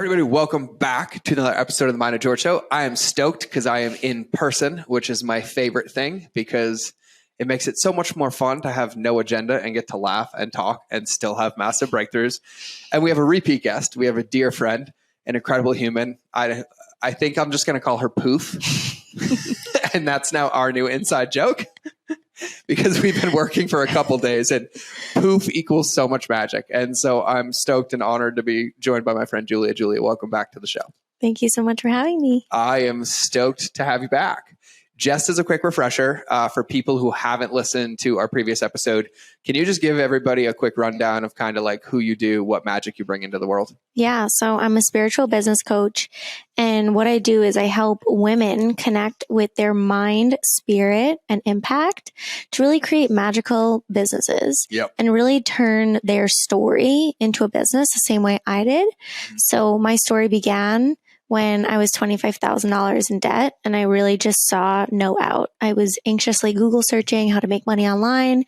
Everybody, welcome back to another episode of the Mind of George Show. I am stoked because I am in person, which is my favorite thing because it makes it so much more fun to have no agenda and get to laugh and talk and still have massive breakthroughs. And we have a repeat guest. We have a dear friend, an incredible human. I think I'm just going to call her Poof. And that's now our new inside joke because we've been working for a couple days and poof equals so much magic. And so I'm stoked and honored to be joined by my friend Giulia. Giulia, welcome back to the show. Thank you so much for having me. I am stoked to have you back. Just as a quick refresher, for people who haven't listened to our previous episode, can you just give everybody a quick rundown of kind of like who you do, what magic you bring into the world? Yeah, so I'm a spiritual business coach. And what I do is I help women connect with their mind, spirit, and impact to really create magical businesses and really turn their story into a business the same way I did. So my story began when I was $25,000 in debt and I really just saw no out. I was anxiously Google searching how to make money online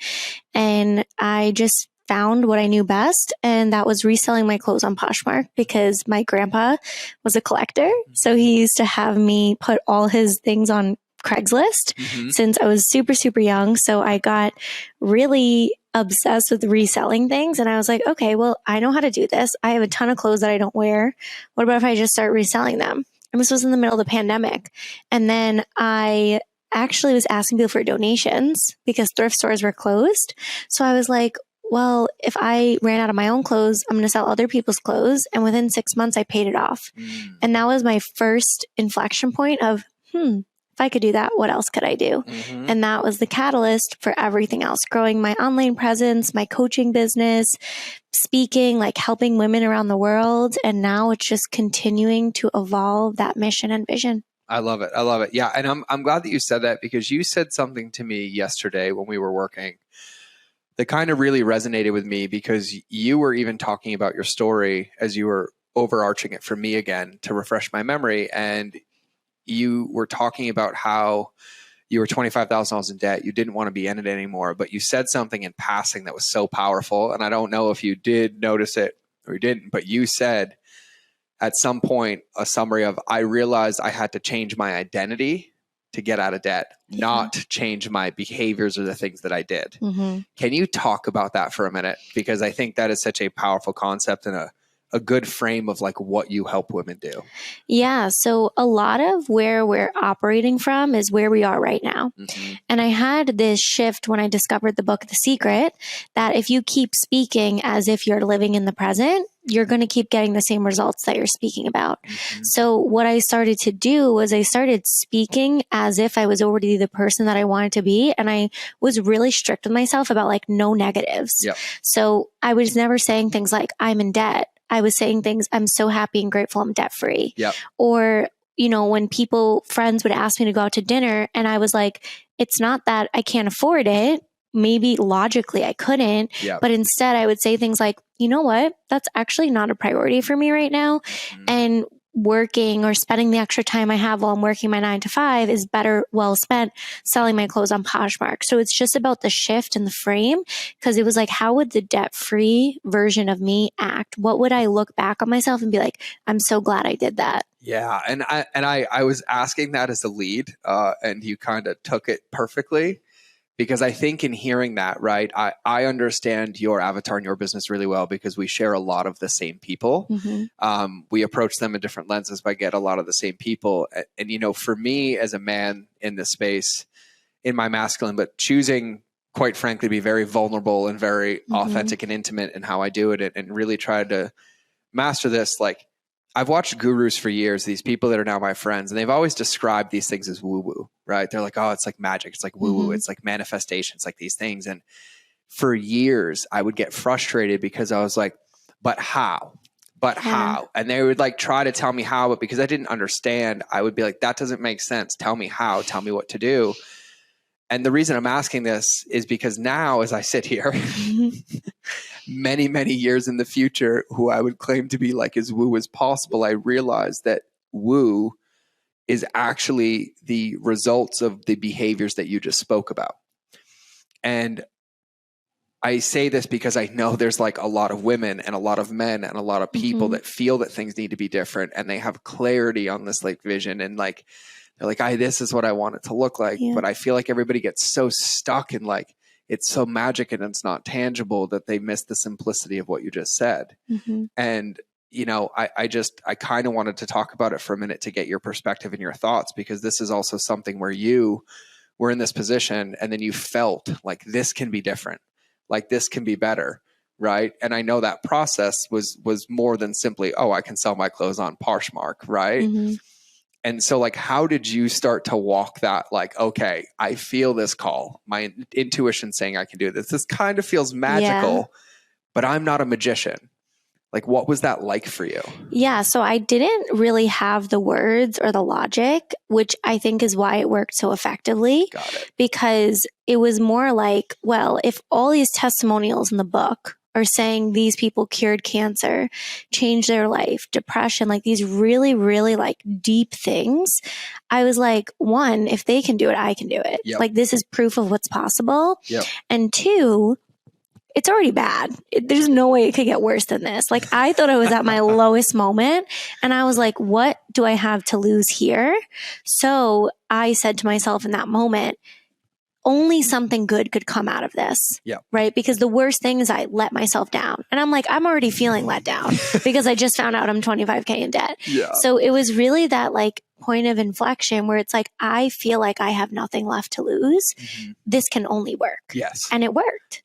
and I just found what I knew best, and that was reselling my clothes on Poshmark because my grandpa was a collector. So he used to have me put all his things on Craigslist since I was super, super young. So I got really obsessed with reselling things. And I was like, okay, well, I know how to do this. I have a ton of clothes that I don't wear. What about if I just start reselling them? And this was in the middle of the pandemic. And then I actually was asking people for donations because thrift stores were closed. So I was like, well, if I ran out of my own clothes, I'm going to sell other people's clothes. And within 6 months, I paid it off. And that was my first inflection point of, if I could do that, what else could I do? And that was the catalyst for everything else, growing my online presence, my coaching business, speaking, like helping women around the world. And now it's just continuing to evolve that mission and vision. I love it. I love it. Yeah. And I'm glad that you said that because you said something to me yesterday when we were working that kind of really resonated with me because you were even talking about your story as you were overarching it for me again to refresh my memory. And you were talking about how you were $25,000 in debt. You didn't want to be in it anymore, but you said something in passing that was so powerful. And I don't know if you did notice it or you didn't, but you said at some point a summary of, I realized I had to change my identity to get out of debt, not change my behaviors or the things that I did. Can you talk about that for a minute? Because I think that is such a powerful concept and a good frame of like what you help women do. Yeah. So a lot of where we're operating from is where we are right now. And I had this shift when I discovered the book, The Secret, that if you keep speaking as if you're living in the present, you're going to keep getting the same results that you're speaking about. So what I started to do was I started speaking as if I was already the person that I wanted to be. And I was really strict with myself about like no negatives. So I was never saying things like I'm in debt. I was saying things, I'm so happy and grateful I'm debt free. Or, you know, when friends would ask me to go out to dinner and I was like, it's not that I can't afford it. Maybe logically I couldn't, but instead I would say things like, you know what, that's actually not a priority for me right now. And working or spending the extra time I have while I'm working my 9 to 5 is better well spent selling my clothes on Poshmark. So it's just about the shift in the frame because it was like, how would the debt-free version of me act? What would I look back on myself and be like, I'm so glad I did that. Yeah. And I was asking that as a lead and you kind of took it perfectly. Because I think in hearing that, right, I understand your avatar and your business really well because we share a lot of the same people. We approach them in different lenses, but get a lot of the same people. And, you know, for me as a man in this space, in my masculine, but choosing, quite frankly, to be very vulnerable and very authentic and intimate in how I do it and really try to master this, like, I've watched gurus for years, these people that are now my friends, and they've always described these things as woo-woo, right? They're like, oh, it's like magic. It's like woo-woo. It's like manifestation. It's like these things. And for years, I would get frustrated because I was like, but how? But how? And they would like try to tell me how, but because I didn't understand, I would be like, that doesn't make sense. Tell me how. Tell me what to do. And the reason I'm asking this is because now as I sit here, many, many years in the future, who I would claim to be like as woo as possible, I realize that woo is actually the results of the behaviors that you just spoke about. And I say this because I know there's like a lot of women and a lot of men and a lot of people that feel that things need to be different, and they have clarity on this like vision, and like they're like, this is what I want it to look like. But I feel like everybody gets so stuck in like it's so magic and it's not tangible that they miss the simplicity of what you just said. And I kind of wanted to talk about it for a minute to get your perspective and your thoughts, because this is also something where you were in this position and then you felt like this can be different. Like this can be better, right? And I know that process was more than simply, I can sell my clothes on Poshmark, right? And so like, how did you start to walk that, like, okay, I feel this call, my intuition saying I can do this. This kind of feels magical, but I'm not a magician. Like, what was that like for you? Yeah. So I didn't really have the words or the logic, which I think is why it worked so effectively. Got it. Because it was more like, well, if all these testimonials in the book are saying these people cured cancer, changed their life, depression, like these really, really like deep things, I was like, one, if they can do it, I can do it. Like this is proof of what's possible. And two, it's already bad. There's no way it could get worse than this. Like I thought I was at my lowest moment, and I was like, what do I have to lose here? So I said to myself in that moment, only something good could come out of this. Right? Because the worst thing is I let myself down. And I'm like, I'm already feeling let down because I just found out I'm 25K in debt. So it was really that like point of inflection where it's like, I feel like I have nothing left to lose. This can only work. And it worked.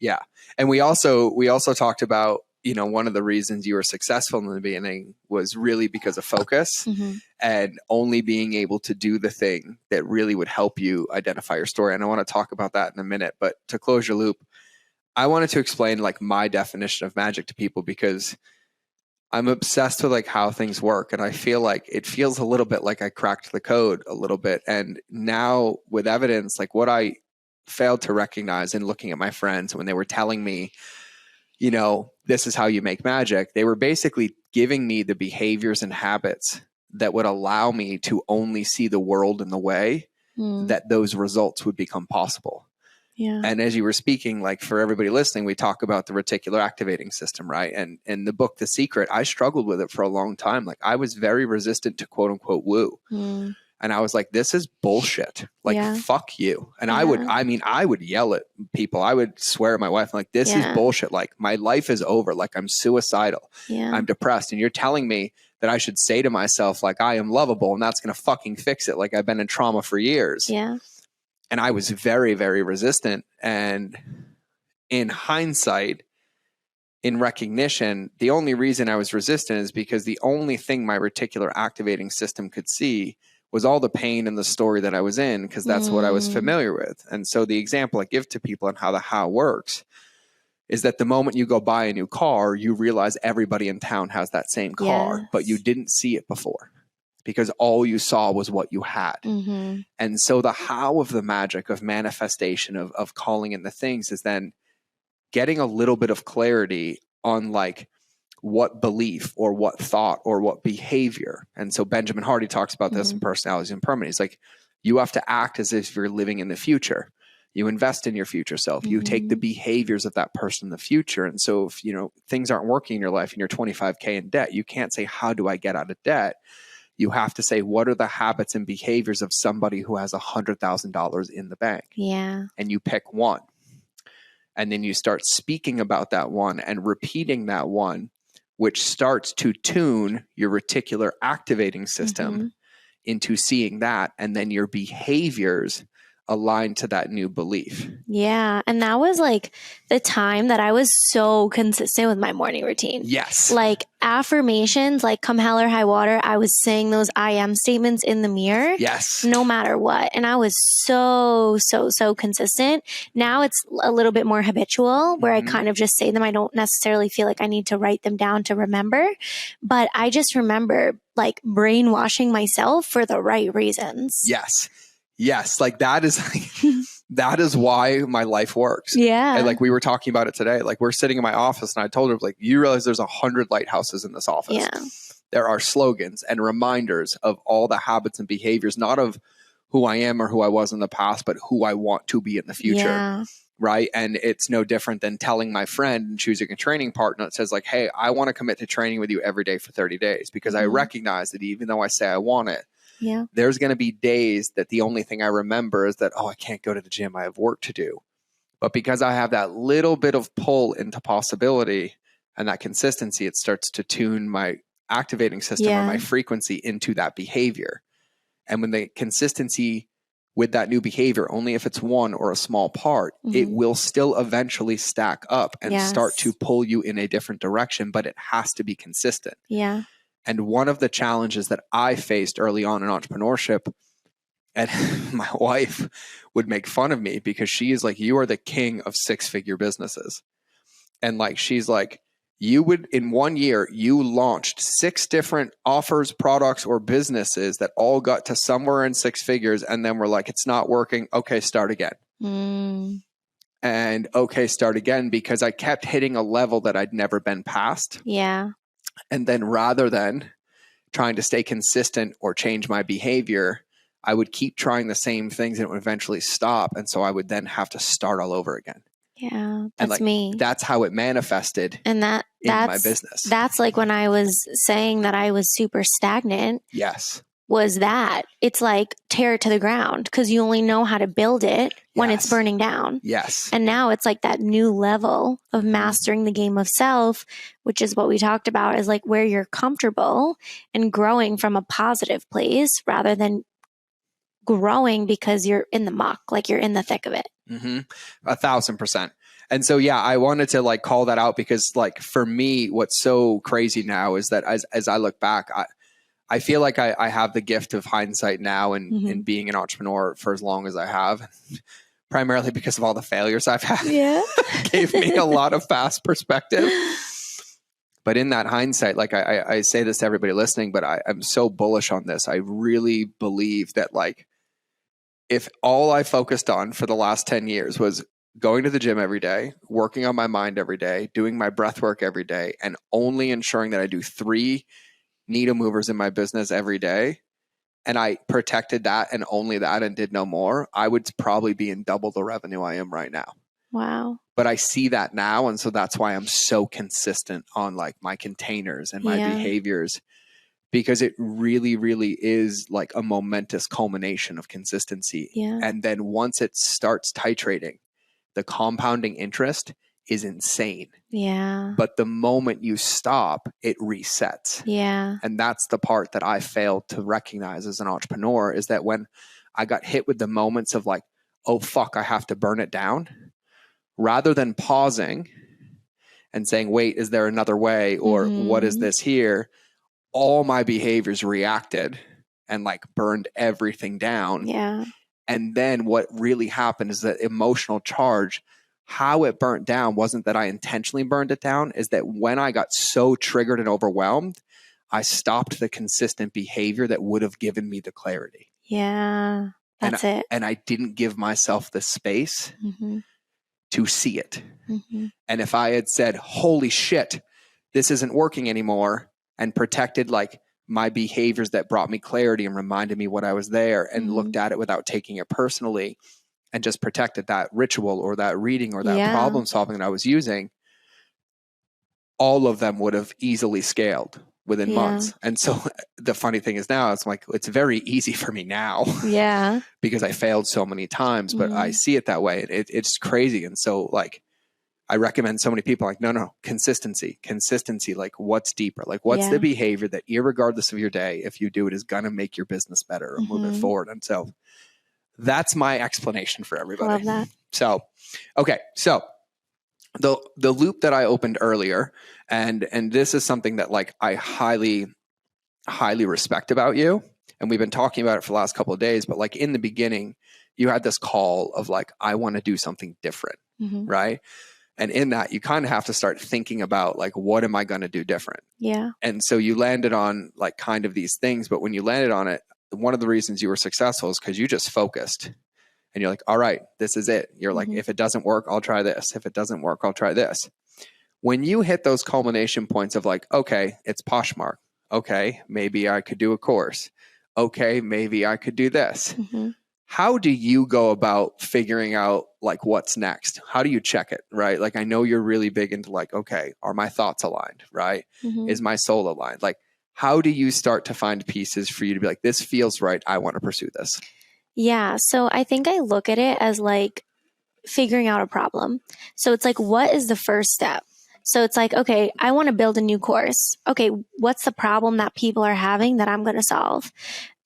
And we also talked about, one of the reasons you were successful in the beginning was really because of focus and only being able to do the thing that really would help you identify your story. And I want to talk about that in a minute, but to close your loop, I wanted to explain like my definition of magic to people, because I'm obsessed with like how things work. And I feel like it feels a little bit like I cracked the code a little bit. And now with evidence, like what I failed to recognize in looking at my friends when they were telling me, this is how you make magic, they were basically giving me the behaviors and habits that would allow me to only see the world in the way that those results would become possible. And as you were speaking, like for everybody listening, we talk about the reticular activating system, right? And in the book, The Secret, I struggled with it for a long time. Like I was very resistant to quote unquote woo. And I was like, this is bullshit. Like, fuck you. And I would yell at people. I would swear at my wife, like, this is bullshit. Like my life is over. Like I'm suicidal. I'm depressed. And you're telling me that I should say to myself, like, I am lovable and that's going to fucking fix it. Like I've been in trauma for years. And I was very, very resistant. And in hindsight, in recognition, the only reason I was resistant is because the only thing my reticular activating system could see was all the pain and the story that I was in, because that's what I was familiar with. And so the example I give to people and how works is that the moment you go buy a new car, you realize everybody in town has that same car, but you didn't see it before because all you saw was what you had. And so the how of the magic of manifestation, of calling in the things, is then getting a little bit of clarity on like what belief or what thought or what behavior. And so Benjamin Hardy talks about this in Personalities and Permanence. Like you have to act as if you're living in the future. You invest in your future self. You take the behaviors of that person in the future. And so if, things aren't working in your life and you're 25K in debt, you can't say, how do I get out of debt? You have to say, what are the habits and behaviors of somebody who has $100,000 in the bank? And you pick one. And then you start speaking about that one and repeating that one, which starts to tune your reticular activating system into seeing that. And then your behaviors align to that new belief. And that was like the time that I was so consistent with my morning routine. Like affirmations, like come hell or high water, I was saying those I am statements in the mirror. No matter what. And I was so consistent. Now it's a little bit more habitual where I kind of just say them. I don't necessarily feel like I need to write them down to remember, but I just remember like brainwashing myself for the right reasons. Yes, like that is that is why my life works. And like we were talking about it today, like we're sitting in my office and I told her, like, you realize there's 100 lighthouses in this office. There are slogans and reminders of all the habits and behaviors, not of who I am or who I was in the past, but who I want to be in the future. right? And it's no different than telling my friend and choosing a training partner that says like, hey, I want to commit to training with you every day for 30 days because I recognize that even though I say I want it, there's going to be days that the only thing I remember is that, oh, I can't go to the gym. I have work to do. But because I have that little bit of pull into possibility and that consistency, it starts to tune my activating system or my frequency into that behavior. And when the consistency with that new behavior, only if it's one or a small part, it will still eventually stack up and start to pull you in a different direction, but it has to be consistent. Yeah. And one of the challenges that I faced early on in entrepreneurship, and my wife would make fun of me because she is like, you are the king of 6-figure businesses. And like, she's like, you would, in 1 year, you launched 6 different offers, products, or businesses that all got to somewhere in 6 figures. And then we're like, it's not working. Okay, start again. And okay, start again, because I kept hitting a level that I'd never been past. Yeah. And then rather than trying to stay consistent or change my behavior, I would keep trying the same things and it would eventually stop. And so I would then have to start all over again. Yeah, that's me. That's how it manifested in my business. That's like when I was saying that I was super stagnant. Yes. Was that it's like tear it to the ground because you only know how to build it when it's burning down. Yes. And now it's like that new level of mastering the game of self, which is what we talked about, is like where you're comfortable and growing from a positive place rather than growing because you're in the muck, like you're in the thick of it. 1,000%. And so, yeah, I wanted to like call that out because like for me, what's so crazy now is that as I look back, I feel like I have the gift of hindsight now and being an entrepreneur for as long as I have, primarily because of all the failures I've had. Yeah. Gave me a lot of fast perspective. But in that hindsight, like I say this to everybody listening, but I'm so bullish on this. I really believe that like if all I focused on for the last 10 years was going to the gym every day, working on my mind every day, doing my breath work every day, and only ensuring that I do 3 needle movers in my business every day, and I protected that and only that and did no more, I would probably be in double the revenue I am right now. Wow. But I see that now. And so that's why I'm so consistent on like my containers and my behaviors, because it really, really is like a momentous culmination of consistency. Yeah. And then once it starts titrating, the compounding interest is insane. Yeah. But the moment you stop, it resets. Yeah. And that's the part that I failed to recognize as an entrepreneur, is that when I got hit with the moments of like, oh, fuck, I have to burn it down, rather than pausing and saying, wait, is there another way? Or what is this here? All my behaviors reacted and like burned everything down. Yeah. And then what really happened is that emotional charge, how it burnt down wasn't that I intentionally burned it down, is that when I got so triggered and overwhelmed, I stopped the consistent behavior that would have given me the clarity. Yeah. That's it. And I didn't give myself the space to see it. And if I had said, holy shit, this isn't working anymore, and protected like my behaviors that brought me clarity and reminded me what I was there, and looked at it without taking it personally, and just protected that ritual or that reading or that problem solving that I was using, all of them would have easily scaled within months. And so the funny thing is now it's like, it's very easy for me now. Yeah. Because I failed so many times, but I see it that way. It's crazy. And so like, I recommend so many people like, no, consistency, like what's deeper, like what's the behavior that irregardless of your day, if you do it, is going to make your business better or move it forward. And so that's my explanation for everybody. Love that. So, okay. So the loop that I opened earlier, and this is something that like I highly, highly respect about you. And we've been talking about it for the last couple of days, but like in the beginning, you had this call of like, I want to do something different. Right. And in that, you kind of have to start thinking about like, what am I going to do different? Yeah. And so you landed on like kind of these things, but when you landed on it, one of the reasons you were successful is because you just focused and you're like, all right, this is it. You're like, if it doesn't work, I'll try this. If it doesn't work, I'll try this. When you hit those culmination points of like, okay, it's Poshmark. Okay, maybe I could do a course. Okay, maybe I could do this. how do you go about figuring out like what's next? How do you check it, right? Like, I know you're really big into like, okay, are my thoughts aligned, right? Is my soul aligned? Like, how do you start to find pieces for you to be like, this feels right, I want to pursue this? Yeah. So I think I look at it as like figuring out a problem. So it's like, what is the first step? So it's like, okay, I want to build a new course. Okay, what's the problem that people are having that I'm going to solve?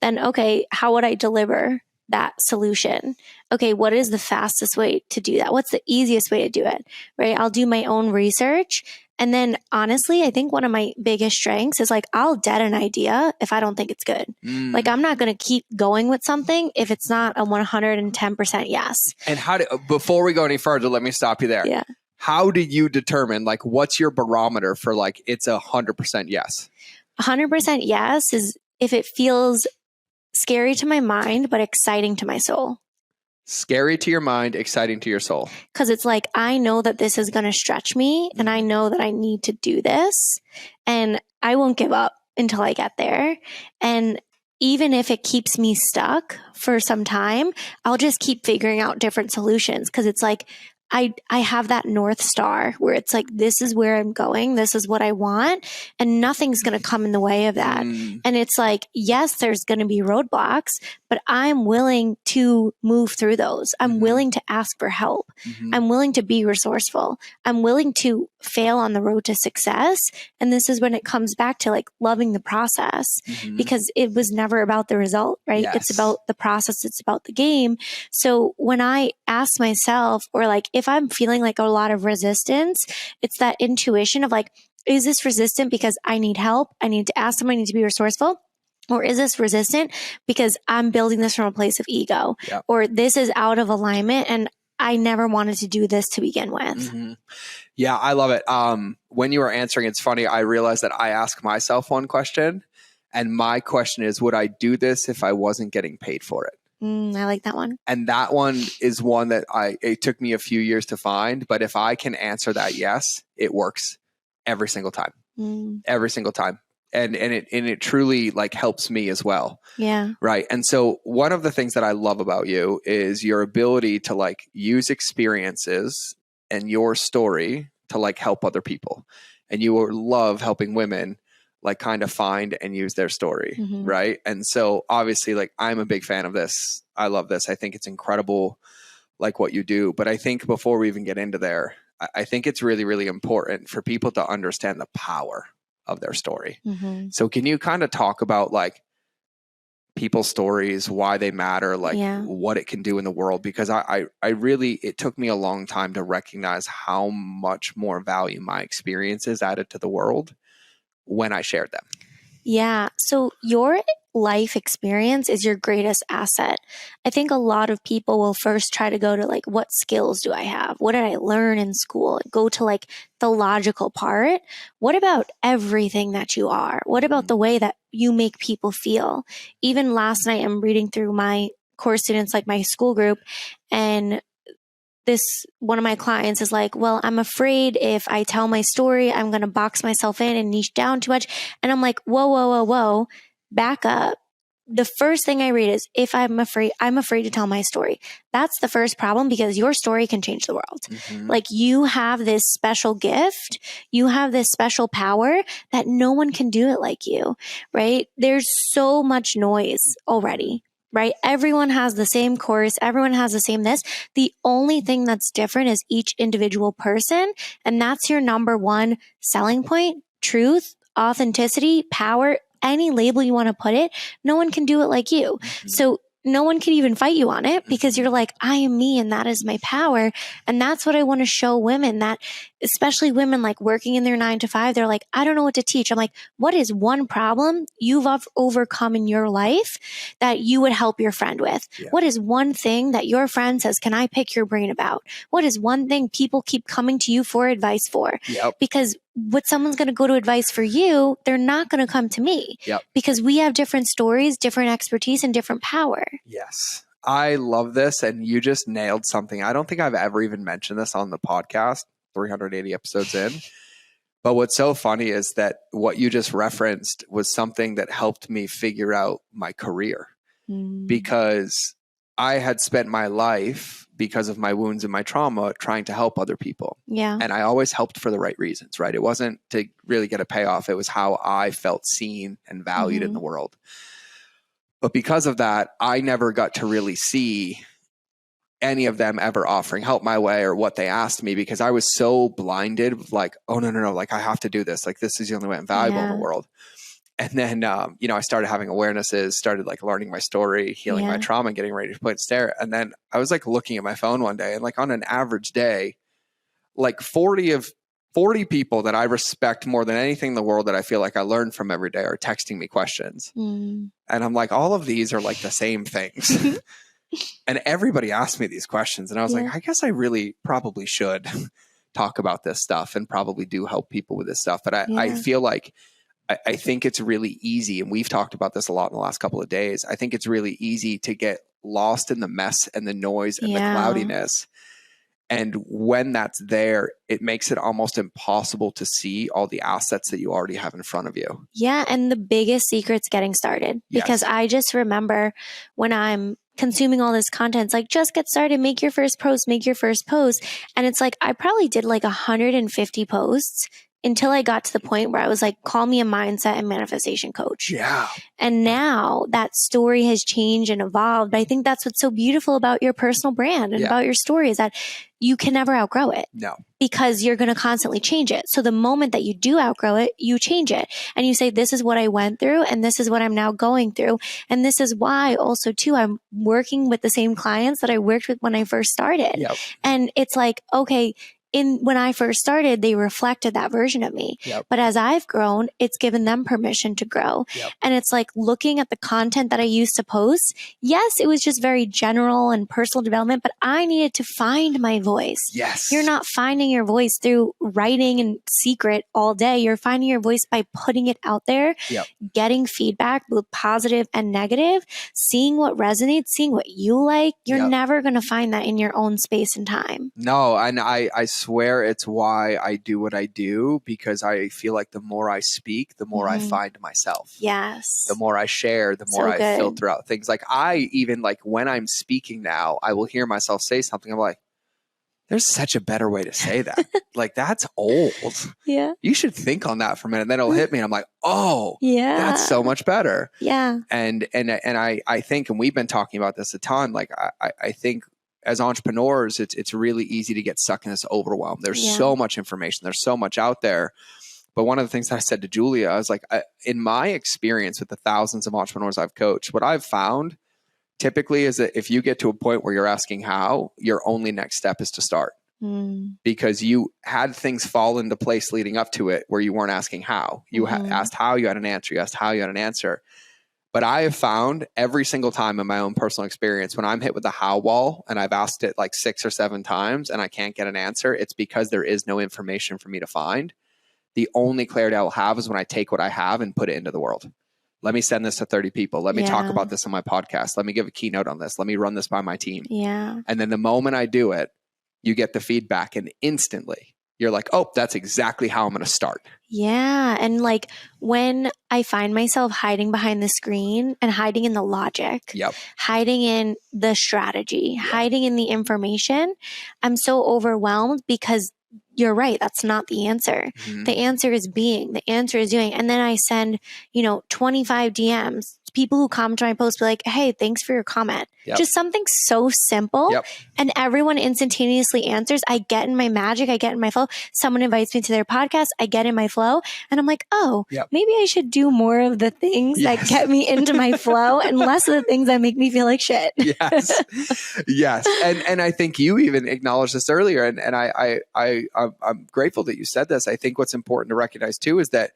Then, okay, how would I deliver that solution? Okay, what is the fastest way to do that? What's the easiest way to do it? Right? I'll do my own research. And then honestly, I think one of my biggest strengths is like, I'll dead an idea if I don't think it's good. Like, I'm not going to keep going with something if it's not a 110% yes. And before we go any further, let me stop you there. Yeah. How do you determine, like, what's your barometer for like, it's 100% yes? 100% yes is if it feels scary to my mind, but exciting to my soul. Scary to your mind, exciting to your soul. Because it's like, I know that this is going to stretch me and I know that I need to do this and I won't give up until I get there. And even if it keeps me stuck for some time, I'll just keep figuring out different solutions because it's like, I have that North Star where it's like, this is where I'm going. This is what I want. And nothing's going to come in the way of that. And it's like, yes, there's going to be roadblocks, but I'm willing to move through those. I'm willing to ask for help. I'm willing to be resourceful. I'm willing to fail on the road to success. And this is when it comes back to like loving the process because it was never about the result, right? Yes. It's about the process. It's about the game. So when I ask myself, or like, if I'm feeling like a lot of resistance, it's that intuition of like, is this resistant because I need help? I need to ask someone, I need to be resourceful. Or is this resistant because I'm building this from a place of ego? Yep. Or this is out of alignment and I never wanted to do this to begin with. Yeah, I love it. When you were answering, it's funny. I realized that I ask myself one question, and my question is, would I do this if I wasn't getting paid for it? I like that one. And that one is one that it took me a few years to find. But if I can answer that yes, it works every single time. Every single time. And it truly like helps me as well. Yeah. Right. And so one of the things that I love about you is your ability to like use experiences and your story to like help other people. And you love helping women like kind of find and use their story. Right. And so obviously like I'm a big fan of this. I love this. I think it's incredible like what you do. But I think before we even get into there, I think it's really, really important for people to understand the power of their story. So can you kind of talk about like people's stories, why they matter, like what it can do in the world? Because I really, it took me a long time to recognize how much more value my experiences added to the world when I shared them. Yeah. So your life experience is your greatest asset. I think a lot of people will first try to go to like, what skills do I have? What did I learn in school? Go to like the logical part. What about everything that you are? What about the way that you make people feel? Even last night, I'm reading through my course students, like my school group, and one of my clients is like, well, I'm afraid if I tell my story, I'm going to box myself in and niche down too much. And I'm like, whoa, back up. The first thing I read is, if I'm afraid to tell my story. That's the first problem, because your story can change the world. Like, you have this special gift. You have this special power that no one can do it like you, right? There's so much noise already. Right? Everyone has the same course. Everyone has the same this. The only thing that's different is each individual person. And that's your number one selling point: truth, authenticity, power, any label you want to put it. No one can do it like you. So no one can even fight you on it, because you're like, I am me and that is my power. And that's what I want to show women, that especially women like working in their 9 to 5, they're like, I don't know what to teach. I'm like, what is one problem you've overcome in your life that you would help your friend with? What is one thing that your friend says, can I pick your brain about? What is one thing people keep coming to you for advice for? Because what someone's going to go to advice for you, they're not going to come to me, because we have different stories, different expertise, and different power. Yes. I love this. And you just nailed something. I don't think I've ever even mentioned this on the podcast, 380 episodes in. But what's so funny is that what you just referenced was something that helped me figure out my career, because I had spent my life, because of my wounds and my trauma, trying to help other people. Yeah. And I always helped for the right reasons, right? It wasn't to really get a payoff. It was how I felt seen and valued in the world. But because of that, I never got to really see any of them ever offering help my way or what they asked me, because I was so blinded with like, oh, no. Like, I have to do this. Like, this is the only way I'm valuable in the world. And then, I started having awarenesses, started like learning my story, healing my trauma, getting ready to put stare. And then I was like looking at my phone one day, and like on an average day, like 40 people that I respect more than anything in the world that I feel like I learn from every day are texting me questions. And I'm like, all of these are like the same things. And everybody asked me these questions. And I was like, I guess I really probably should talk about this stuff and probably do help people with this stuff. But I feel like, I think it's really easy, and we've talked about this a lot in the last couple of days. I think it's really easy to get lost in the mess and the noise and the cloudiness. And when that's there, it makes it almost impossible to see all the assets that you already have in front of you. Yeah. And the biggest secret's getting started, because I just remember when I'm consuming all this content, it's like, just get started, make your first post. And it's like, I probably did like 150 posts until I got to the point where I was like, call me a mindset and manifestation coach. Yeah. And now that story has changed and evolved. But I think that's what's so beautiful about your personal brand and about your story, is that you can never outgrow it. No. Because you're going to constantly change it. So the moment that you do outgrow it, you change it. And you say, this is what I went through, and this is what I'm now going through. And this is why also too, I'm working with the same clients that I worked with when I first started. Yep. And it's like, okay, when I first started, they reflected that version of me. Yep. But as I've grown, it's given them permission to grow. Yep. And it's like looking at the content that I used to post. Yes, it was just very general and personal development, but I needed to find my voice. Yes. You're not finding your voice through writing in secret all day. You're finding your voice by putting it out there, getting feedback, both positive and negative, seeing what resonates, seeing what you like. You're never going to find that in your own space and time. No, and I swear it's why I do what I do, because I feel like the more I speak, the more I find myself. Yes. The more I share, the more I filter out things. Like, I even, like, when I'm speaking now, I will hear myself say something. I'm like, there's such a better way to say that. Like, that's old. Yeah. You should think on that for a minute. And then it'll hit me. And I'm like, oh, that's so much better. Yeah. And I think, and we've been talking about this a ton, like, I think as entrepreneurs, it's really easy to get stuck in this overwhelm. There's so much information. There's so much out there. But one of the things that I said to Giulia, I was like, in my experience with the thousands of entrepreneurs I've coached, what I've found typically is that if you get to a point where you're asking how, your only next step is to start. Because you had things fall into place leading up to it where you weren't asking how. You asked how, you had an answer. You asked how, you had an answer. But I have found every single time in my own personal experience, when I'm hit with the how wall and I've asked it like 6 or 7 times and I can't get an answer, it's because there is no information for me to find. The only clarity I will have is when I take what I have and put it into the world. Let me send this to 30 people. Let me talk about this on my podcast. Let me give a keynote on this. Let me run this by my team. Yeah. And then the moment I do it, you get the feedback, and instantly you're like, oh, that's exactly how I'm going to start. Yeah. And like when I find myself hiding behind the screen and hiding in the logic, hiding in the strategy, hiding in the information, I'm so overwhelmed, because you're right. That's not the answer. The answer is being. The answer is doing. And then I send, 25 DMs. People who comment to my post be like, hey, thanks for your comment. Just something so simple. And everyone instantaneously answers. I get in my magic. I get in my flow. Someone invites me to their podcast. I get in my flow. And I'm like, oh, maybe I should do more of the things that get me into my flow and less of the things that make me feel like shit. Yes. And I think you even acknowledged this earlier. And I'm grateful that you said this. I think what's important to recognize too is that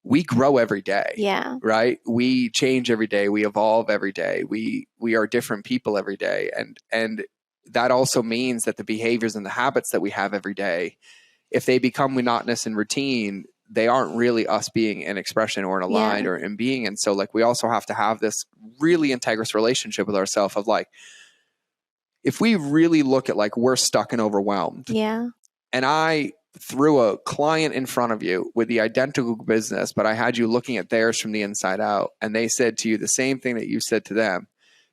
we grow every day. Yeah. Right. We change every day. We evolve every day. We are different people every day. And that also means that the behaviors and the habits that we have every day, if they become monotonous and routine, they aren't really us being an expression or an aligned or in being. And so like, we also have to have this really integrous relationship with ourselves of like, if we really look at like, we're stuck and overwhelmed. Yeah. And I threw a client in front of you with the identical business, but I had you looking at theirs from the inside out, and they said to you the same thing that you said to them,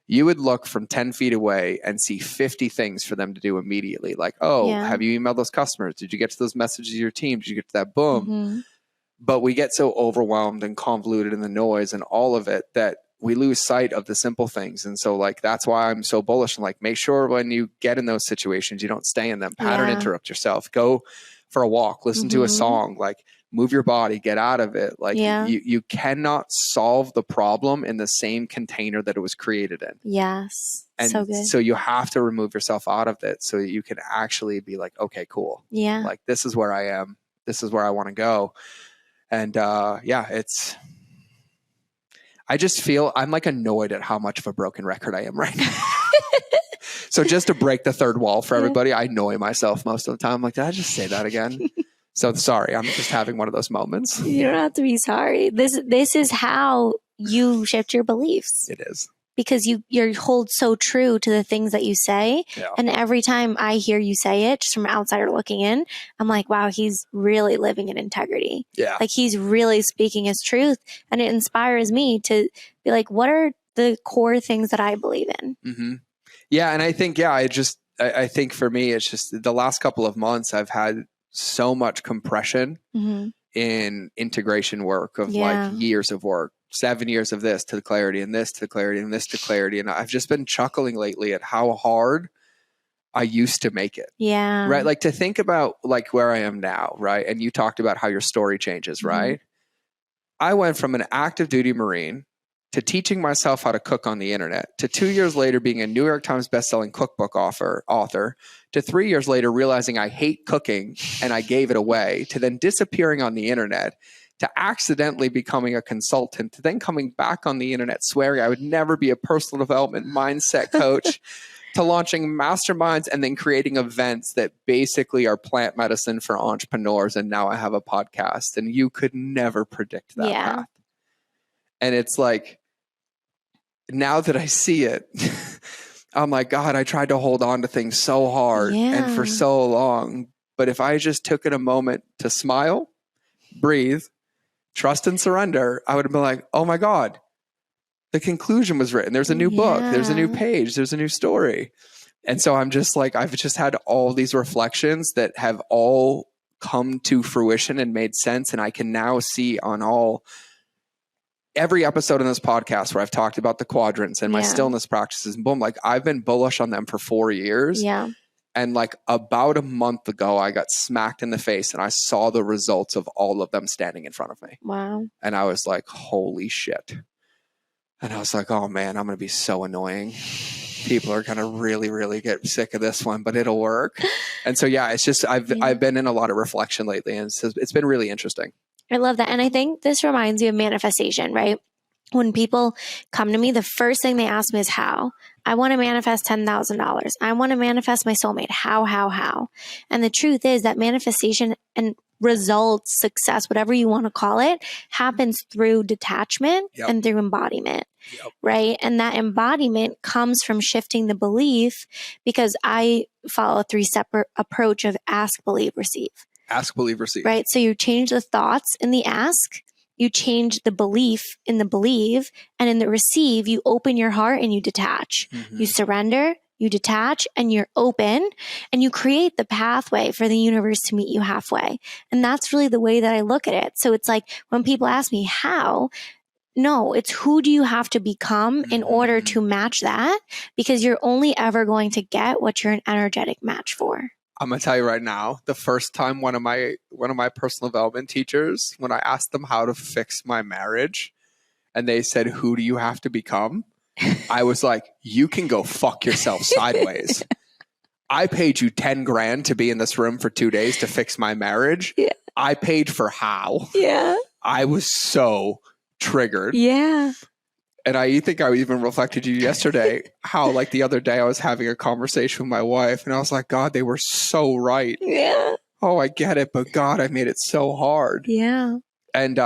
you would look from 10 feet away and see 50 things for them to do immediately. Like, oh, have you emailed those customers? Did you get to those messages of your team? Did you get to that? Boom. Mm-hmm. But we get so overwhelmed and convoluted in the noise and all of it that we lose sight of the simple things. And so like, that's why I'm so bullish and like, make sure when you get in those situations, you don't stay in them, pattern interrupt yourself, go for a walk, listen to a song, like move your body, get out of it. Like you cannot solve the problem in the same container that it was created in. Yes. And so good. So you have to remove yourself out of it so you can actually be like, okay, cool. Yeah. Like this is where I am. This is where I want to go. And I just feel I'm like annoyed at how much of a broken record I am right now. So just to break the third wall for everybody, I annoy myself most of the time. I'm like, did I just say that again? So sorry, I'm just having one of those moments. You don't have to be sorry. This is how you shift your beliefs. It is. Because you hold so true to the things that you say. Yeah. And every time I hear you say it, just from an outsider looking in, I'm like, wow, he's really living in integrity. Yeah. Like he's really speaking his truth. And it inspires me to be like, what are the core things that I believe in? Mm-hmm. Yeah. And I think, I think for me, it's just the last couple of months, I've had so much compression in integration work of like years of work. 7 years of this to the clarity and this to the clarity and this to clarity. And I've just been chuckling lately at how hard I used to make it. Yeah. Right. Like to think about like where I am now. Right. And you talked about how your story changes. Right. I went from an active duty Marine to teaching myself how to cook on the internet to 2 years later being a New York Times bestselling cookbook author to 3 years later realizing I hate cooking and I gave it away to then disappearing on the internet to accidentally becoming a consultant, to then coming back on the internet swearing I would never be a personal development mindset coach, to launching masterminds and then creating events that basically are plant medicine for entrepreneurs. And now I have a podcast and you could never predict that path. And it's like, now that I see it, I'm like, God, I tried to hold on to things so hard and for so long. But if I just took it a moment to smile, breathe, trust and surrender, I would have been like, oh my God, the conclusion was written. There's a new book. There's a new page. There's a new story. And so I'm just like, I've just had all these reflections that have all come to fruition and made sense. And I can now see on every episode in this podcast where I've talked about the quadrants and my stillness practices and boom, like I've been bullish on them for 4 years. Yeah. And like about a month ago, I got smacked in the face and I saw the results of all of them standing in front of me. Wow. And I was like, holy shit. And I was like, oh man, I'm going to be so annoying. People are going to really, really get sick of this one, but it'll work. And so, it's just, I've been in a lot of reflection lately and it's been really interesting. I love that. And I think this reminds me of manifestation, right? When people come to me, the first thing they ask me is how. I want to manifest $10,000. I want to manifest my soulmate. How? And the truth is that manifestation and results, success, whatever you want to call it, happens through detachment and through embodiment, right? And that embodiment comes from shifting the belief because I follow a 3-step approach of ask, believe, receive. Ask, believe, receive. Right? So you change the thoughts in the ask. You change the belief in the believe, and in the receive, you open your heart and you detach. You surrender, you detach, and you're open, and you create the pathway for the universe to meet you halfway. And that's really the way that I look at it. So it's like when people ask me how, no, it's who do you have to become in order to match that? Because you're only ever going to get what you're an energetic match for. I'm going to tell you right now, the first time one of my personal development teachers, when I asked them how to fix my marriage and they said, who do you have to become? I was like, you can go fuck yourself sideways. I paid you 10 grand to be in this room for 2 days to fix my marriage. Yeah. I paid for how. Yeah. I was so triggered. Yeah. And I think I even reflected to you yesterday how like the other day I was having a conversation with my wife and I was like, God, they were so right. Yeah. Oh, I get it. But God, I made it so hard. Yeah. And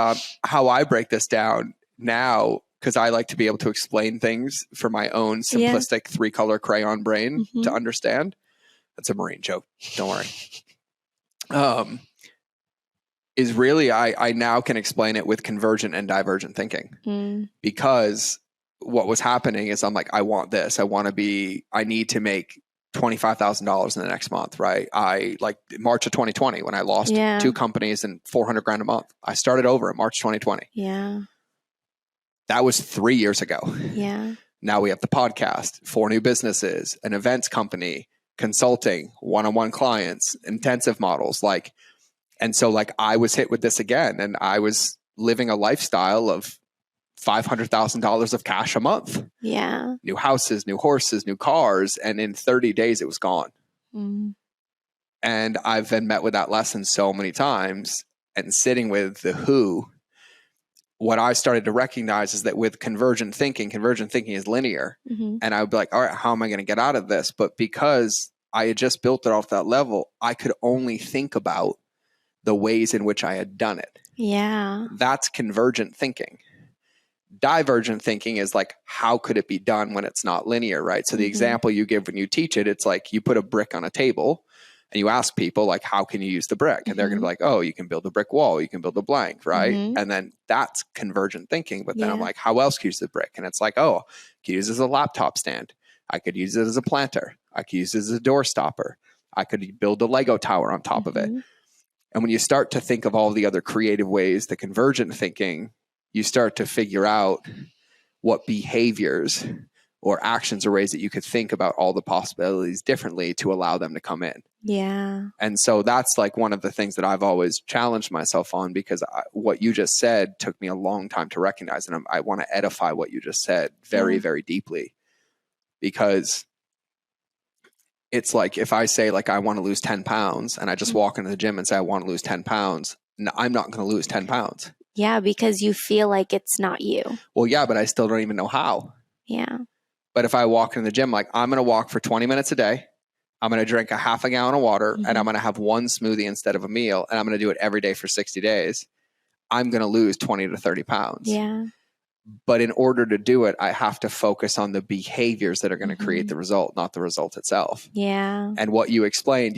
how I break this down now, because I like to be able to explain things for my own simplistic 3-color crayon brain to understand. That's a Marine joke. Don't worry. Is really, I now can explain it with convergent and divergent thinking because what was happening is I'm like, I want this. I need to make $25,000 in the next month, right? I like March of 2020 when I lost 2 companies and $400,000 a month. I started over in March 2020. Yeah. That was 3 years ago. Yeah. Now we have the podcast, 4 new businesses, an events company, consulting, one-on-one clients, intensive models. And so I was hit with this again, and I was living a lifestyle of $500,000 of cash a month. Yeah. New houses, new horses, new cars. And in 30 days, it was gone. Mm. And I've been met with that lesson so many times. And sitting with the who, what I started to recognize is that with convergent thinking is linear. Mm-hmm. And I would be like, all right, how am I going to get out of this? But because I had just built it off that level, I could only think about the ways in which I had done it. Yeah. That's convergent thinking. Divergent thinking is like, how could it be done when it's not linear, right? So the example you give when you teach it, it's like you put a brick on a table and you ask people like, how can you use the brick? And they're going to be like, oh, you can build a brick wall, you can build a blank, right? And then that's convergent thinking. But then I'm like, how else can you use the brick? And it's like, oh, I could use it as a laptop stand. I could use it as a planter. I could use it as a door stopper. I could build a Lego tower on top of it. And when you start to think of all the other creative ways, the convergent thinking, you start to figure out what behaviors or actions or ways that you could think about all the possibilities differently to allow them to come in. Yeah. And so that's like one of the things that I've always challenged myself on, because what you just said took me a long time to recognize. And I want to edify what you just said very, very deeply, because it's like, if I say like, I want to lose 10 pounds and I just walk into the gym and say, I want to lose 10 pounds, I'm not going to lose 10 pounds. Yeah, because you feel like it's not you. Well, yeah, but I still don't even know how. Yeah. But if I walk in the gym, like I'm going to walk for 20 minutes a day, I'm going to drink a half a gallon of water, and I'm going to have one smoothie instead of a meal, and I'm going to do it every day for 60 days, I'm going to lose 20 to 30 pounds. Yeah. But in order to do it, I have to focus on the behaviors that are going to create the result, not the result itself. Yeah. And what you explained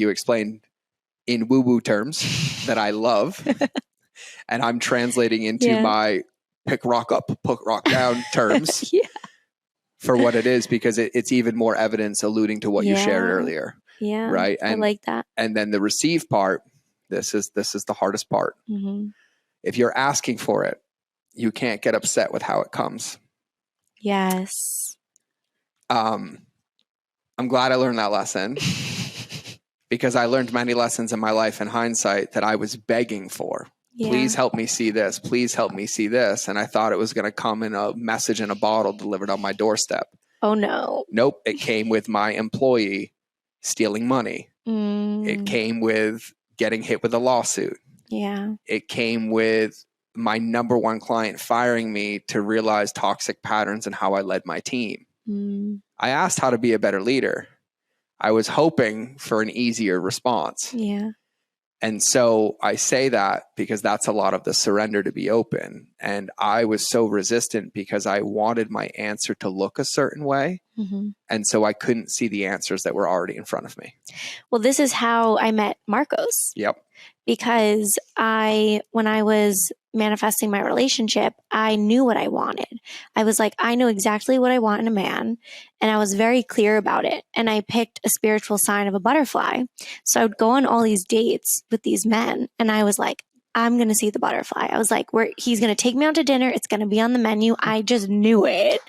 in woo-woo terms that I love. And I'm translating into my pick rock up, pick rock down terms for what it is, because it's even more evidence alluding to what you shared earlier. Yeah. Right. And, I like that. And then the receive part, this is the hardest part. If you're asking for it, you can't get upset with how it comes. Yes. I'm glad I learned that lesson, because I learned many lessons in my life in hindsight that I was begging for. Please help me see this. Please help me see this. And I thought it was going to come in a message in a bottle delivered on my doorstep. Oh, no. Nope. It came with my employee stealing money. It came with getting hit with a lawsuit. Yeah. It came with my number one client firing me to realize toxic patterns and how I led my team. I asked how to be a better leader. I was hoping for an easier response. Yeah. And so I say that because that's a lot of the surrender to be open. And I was so resistant because I wanted my answer to look a certain way. And so I couldn't see the answers that were already in front of me. Well, this is how I met Marcos. Yep. Because when I was manifesting my relationship, I knew what I wanted. I was like, I know exactly what I want in a man. And I was very clear about it. And I picked a spiritual sign of a butterfly. So I would go on all these dates with these men. And I was like, I'm going to see the butterfly. I was like, he's going to take me out to dinner. It's going to be on the menu. I just knew it.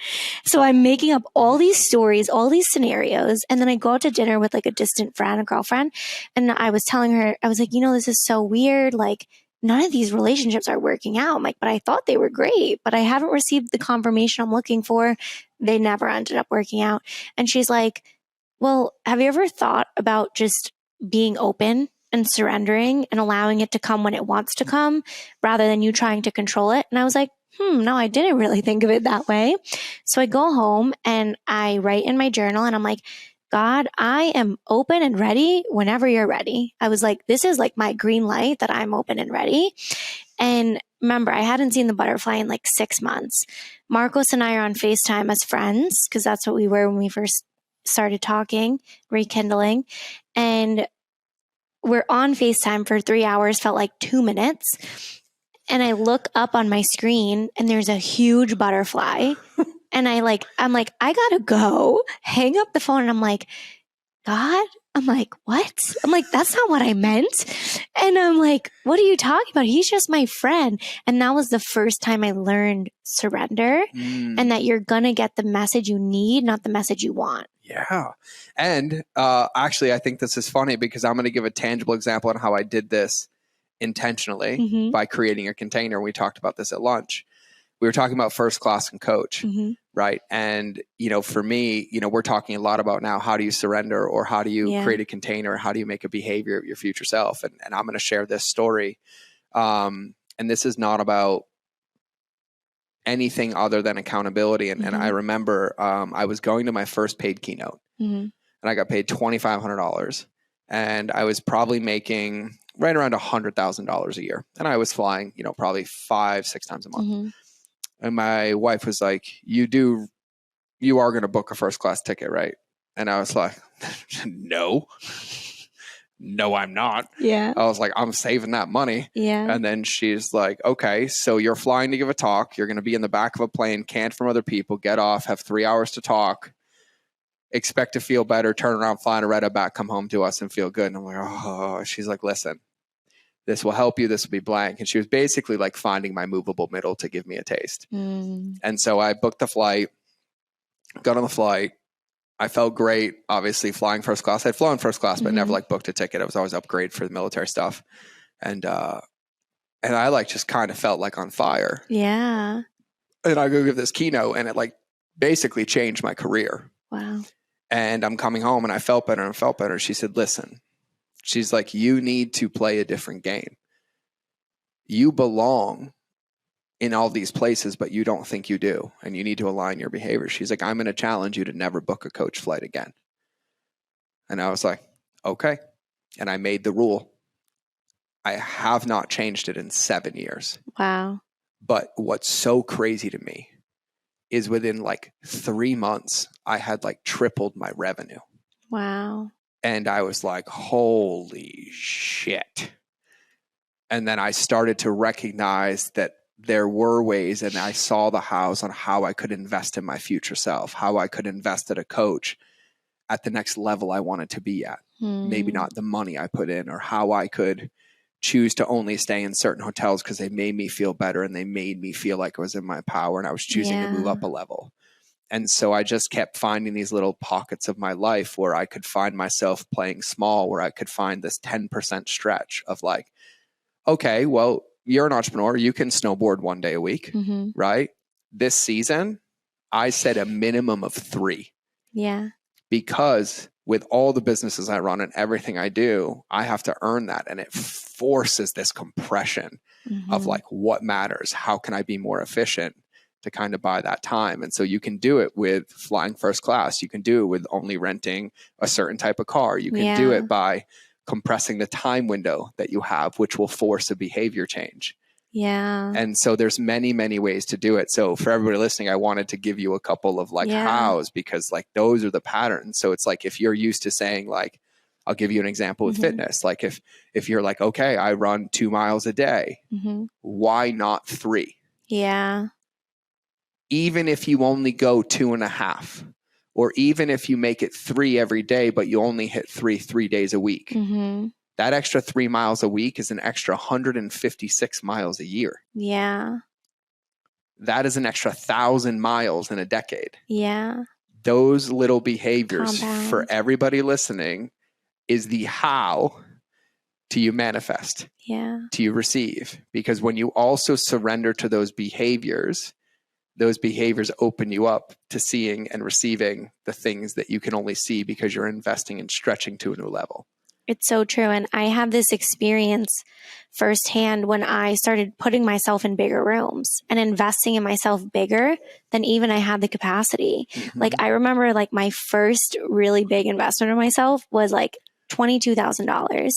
So I'm making up all these stories, all these scenarios. And then I go out to dinner with like a distant friend, a girlfriend. And I was telling her, I was like, this is so weird. Like, none of these relationships are working out. I'm like, but I thought they were great, but I haven't received the confirmation I'm looking for. They never ended up working out. And she's like, well, have you ever thought about just being open and surrendering and allowing it to come when it wants to come rather than you trying to control it? And I was like, no, I didn't really think of it that way. So I go home and I write in my journal and I'm like, God, I am open and ready whenever you're ready. I was like, this is like my green light that I'm open and ready. And remember, I hadn't seen the butterfly in like 6 months. Marcos and I are on FaceTime as friends because that's what we were when we first started talking, rekindling. And we're on FaceTime for 3 hours, felt like 2 minutes. And I look up on my screen and there's a huge butterfly. And I'm like, I gotta go, hang up the phone. And I'm like, God, I'm like, what? I'm like, that's not what I meant. And I'm like, what are you talking about? He's just my friend. And that was the first time I learned surrender and that you're going to get the message you need, not the message you want. Yeah. And actually, I think this is funny because I'm going to give a tangible example on how I did this intentionally by creating a container. We talked about this at lunch. We were talking about first class and coach, right? And, for me, we're talking a lot about now, how do you surrender, or how do you create a container? How do you make a behavior of your future self? And I'm going to share this story. And this is not about anything other than accountability. And I remember I was going to my first paid keynote and I got paid $2,500, and I was probably making right around $100,000 a year. And I was flying, probably 5-6 times a month. And my wife was like, you are going to book a first class ticket, right? And I was like, no, I'm not. Yeah. I was like, I'm saving that money. Yeah. And then she's like, okay, so you're flying to give a talk. You're going to be in the back of a plane, canned from other people, get off, have 3 hours to talk, expect to feel better, turn around, fly to Retta back, come home to us and feel good. And I'm like, oh, she's like, listen, this will help you. This will be blank. And she was basically like finding my movable middle to give me a taste. And so I booked the flight, got on the flight. I felt great. Obviously flying first class. I'd flown first class, but never like booked a ticket. I was always upgrade for the military stuff. And I like just kind of felt like on fire. Yeah. And I go give this keynote and it like basically changed my career. Wow. And I'm coming home and I felt better and felt better. She said, listen, she's like, you need to play a different game. You belong in all these places, but you don't think you do. And you need to align your behavior. She's like, I'm going to challenge you to never book a coach flight again. And I was like, okay. And I made the rule. I have not changed it in 7 years. Wow. But what's so crazy to me is within like 3 months, I had like tripled my revenue. Wow. And I was like, holy shit. And then I started to recognize that there were ways, and I saw the hows on how I could invest in my future self, how I could invest at a coach at the next level I wanted to be at. Maybe not the money I put in, or how I could choose to only stay in certain hotels because they made me feel better and they made me feel like I was in my power and I was choosing to move up a level. And so I just kept finding these little pockets of my life where I could find myself playing small, where I could find this 10% stretch of like, okay, well, you're an entrepreneur. You can snowboard 1 day a week, right? This season, I set a minimum of 3. Yeah. Because with all the businesses I run and everything I do, I have to earn that. And it forces this compression of like, what matters? How can I be more efficient to kind of buy that time? And so you can do it with flying first class. You can do it with only renting a certain type of car. You can do it by compressing the time window that you have, which will force a behavior change. Yeah. And so there's many, many ways to do it. So for everybody listening, I wanted to give you a couple of like hows, because like those are the patterns. So it's like, if you're used to saying like, I'll give you an example with fitness. Like if you're like, okay, I run 2 miles a day, why not 3? Yeah. Even if you only go 2.5, or even if you make it 3 every day, but you only hit 3 days a week. That extra 3 miles a week is an extra 156 miles a year. Yeah. That is an extra 1,000 miles in a decade. Yeah. Those little behaviors for Compound. everybody listening is the how to you manifest, to you receive. Because when you also surrender to those behaviors open you up to seeing and receiving the things that you can only see because you're investing and stretching to a new level. It's so true. And I had this experience firsthand when I started putting myself in bigger rooms and investing in myself bigger than even I had the capacity. Like I remember like my first really big investment in myself was like $22,000.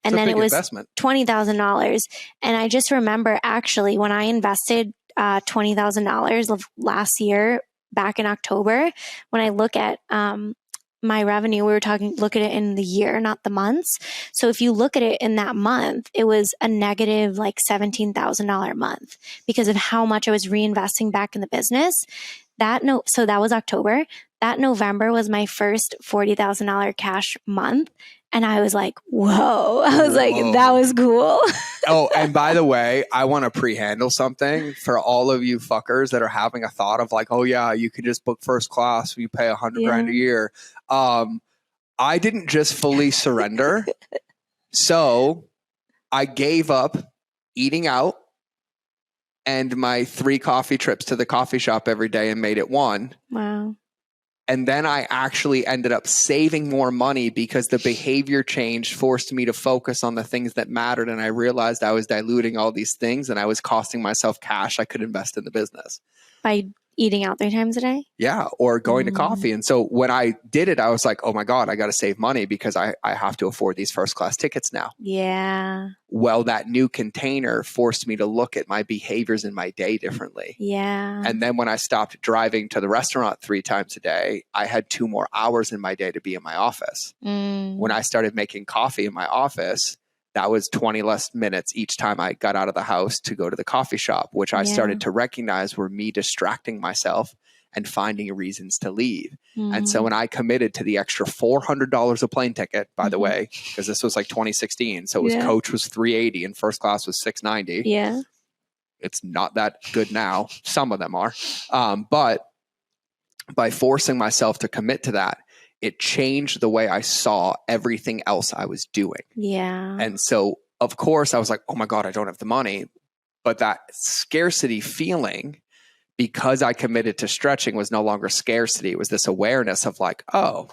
And then it was $20,000. And I just remember actually when I invested $20,000 last year back in October, when I look at my revenue, look at it in the year, not the months. So if you look at it in that month, it was a negative like $17,000 a month because of how much I was reinvesting back in the business. So that was October. That November was my first $40,000 cash month. And I was like, whoa. I was like, that was cool. Oh, and by the way, I want to pre-handle something for all of you fuckers that are having a thought of like, oh yeah, you can just book first class. You pay $100,000 a year. I didn't just fully surrender. So I gave up eating out and my 3 coffee trips to the coffee shop every day and made it 1. Wow. And then I actually ended up saving more money because the behavior change forced me to focus on the things that mattered. And I realized I was diluting all these things and I was costing myself cash I could invest in the business. By eating out 3 times a day? Yeah, or going to coffee. And so when I did it, I was like, oh my God, I got to save money because I have to afford these first class tickets now. Yeah. Well, that new container forced me to look at my behaviors in my day differently. Yeah. And then when I stopped driving to the restaurant 3 times a day, I had 2 more hours in my day to be in my office. When I started making coffee in my office, that was 20 less minutes each time I got out of the house to go to the coffee shop, which I started to recognize were me distracting myself and finding reasons to leave. And so when I committed to the extra $400 a plane ticket, by the way, because this was like 2016, so it was coach was $380 and first class was $690. Yeah. It's not that good now. Some of them are. But by forcing myself to commit to that, it changed the way I saw everything else I was doing. Yeah. And so, of course, I was like, oh my God, I don't have the money. But that scarcity feeling, because I committed to stretching, was no longer scarcity. It was this awareness of like, oh,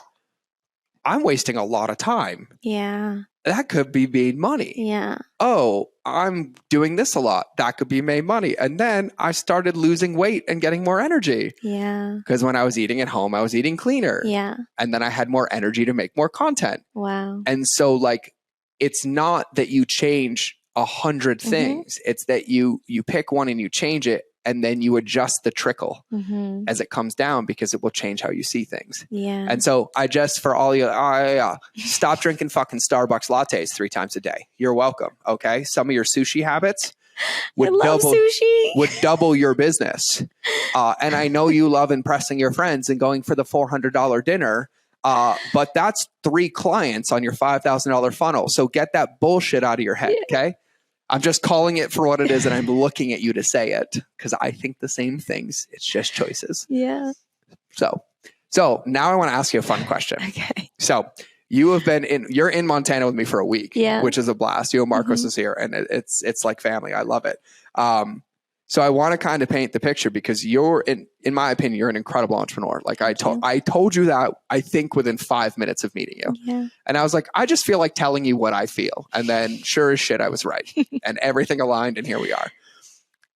I'm wasting a lot of time. Yeah. That could be made money. Yeah. Oh, I'm doing this a lot. That could be made money. And then I started losing weight and getting more energy. Yeah. Because when I was eating at home, I was eating cleaner. Yeah. And then I had more energy to make more content. Wow. And so like, it's not that you change 100 things. It's that you pick one and you change it. And then you adjust the trickle as it comes down because it will change how you see things. Yeah. And so I just, for all you, stop drinking fucking Starbucks lattes 3 times a day. You're welcome. Okay. Some of your sushi habits would double your business. And I know you love impressing your friends and going for the $400 dinner. But that's 3 clients on your $5,000 funnel. So get that bullshit out of your head. Okay. I'm just calling it for what it is, and I'm looking at you to say it because I think the same things. It's just choices. Yeah. So now I want to ask you a fun question. Okay. So you're in Montana with me for a week, which is a blast. Marcos is here, and it's like family. I love it. So I want to kind of paint the picture because you're in my opinion, you're an incredible entrepreneur. Like I told you that I think within 5 minutes of meeting you. Yeah. And I was like, I just feel like telling you what I feel. And then sure as shit, I was right and everything aligned and here we are.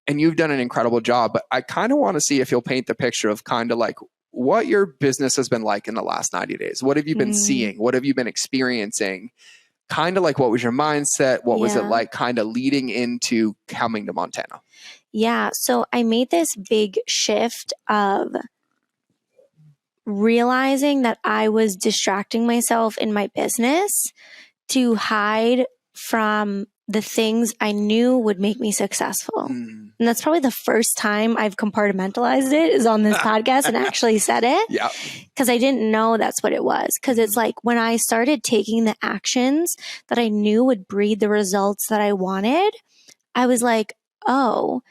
And you've done an incredible job, but I kind of want to see if you'll paint the picture of kind of like what your business has been like in the last 90 days. What have you been seeing? What have you been experiencing? Kind of like, what was your mindset? What was it like kind of leading into coming to Montana? Yeah. So I made this big shift of realizing that I was distracting myself in my business to hide from the things I knew would make me successful. And that's probably the first time I've compartmentalized it is on this podcast and actually said it. Yeah. Because I didn't know that's what it was. Because it's like when I started taking the actions that I knew would breed the results that I wanted, I was like, oh,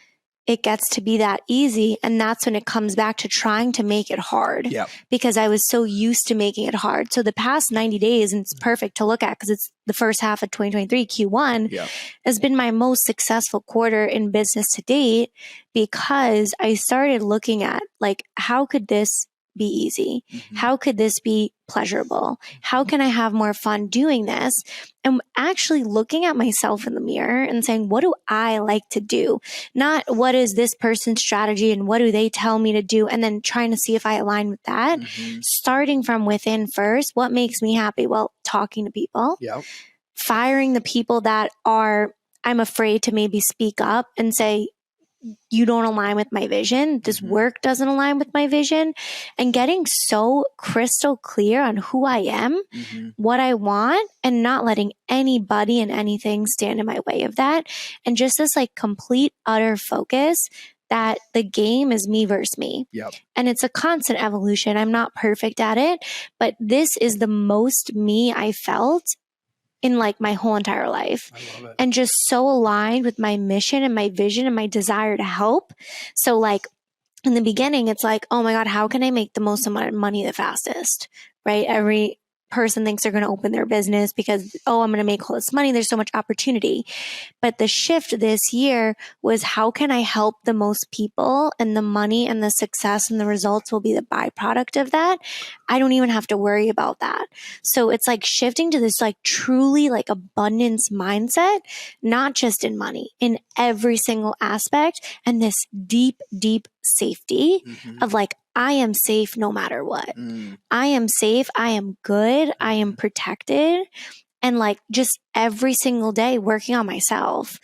it gets to be that easy. And that's when it comes back to trying to make it hard because I was so used to making it hard. So the past 90 days, and it's perfect to look at because it's the first half of 2023, Q1 has been my most successful quarter in business to date because I started looking at like, how could this be easy? How could this be pleasurable? How can I have more fun doing this? And actually looking at myself in the mirror and saying, what do I like to do? Not what is this person's strategy and what do they tell me to do? And then trying to see if I align with that. Starting from within first, what makes me happy? Well, talking to people, firing the people that I'm afraid to maybe speak up and say, you don't align with my vision. This work doesn't align with my vision. And getting so crystal clear on who I am, what I want, and not letting anybody and anything stand in my way of that. And just this like complete, utter focus that the game is me versus me. Yep. And it's a constant evolution. I'm not perfect at it, but this is the most me I felt in like my whole entire life. I love it. And just so aligned with my mission and my vision and my desire to help. So like in the beginning, it's like, oh my God, how can I make the most amount of money the fastest? Right? Every person thinks they're going to open their business because, oh, I'm going to make all this money. There's so much opportunity. But the shift this year was, how can I help the most people, and the money and the success and the results will be the byproduct of that. I don't even have to worry about that. So it's like shifting to this like truly like abundance mindset, not just in money, in every single aspect, and this deep, deep safety of like, I am safe no matter what. I am safe. I am good. I am protected. And like just every single day working on myself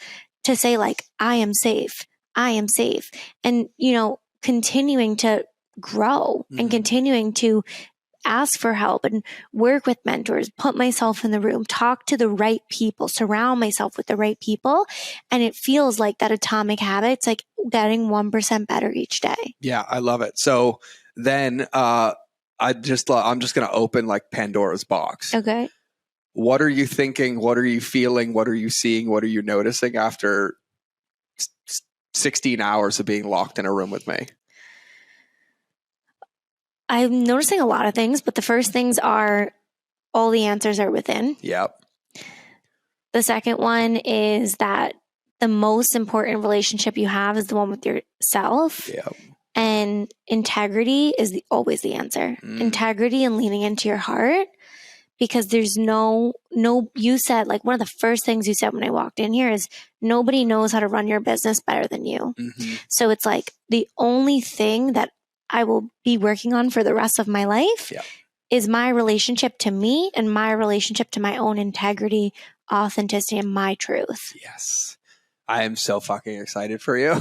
to say like, I am safe. I am safe. And, you know, continuing to grow and continuing to ask for help and work with mentors, put myself in the room, talk to the right people, surround myself with the right people. And it feels like that atomic habit. It's like getting 1% better each day. Yeah, I love it. So then I'm just going to open like Pandora's box. Okay. What are you thinking? What are you feeling? What are you seeing? What are you noticing after 16 hours of being locked in a room with me? I'm noticing a lot of things, but the first things are all the answers are within. Yep. The second one is that the most important relationship you have is the one with yourself. Yep. And integrity is always the answer. Integrity and leaning into your heart, because there's no, you said like one of the first things you said when I walked in here is nobody knows how to run your business better than you. So it's like the only thing that I will be working on for the rest of my life is my relationship to me and my relationship to my own integrity, authenticity, and my truth. Yes. I am so fucking excited for you.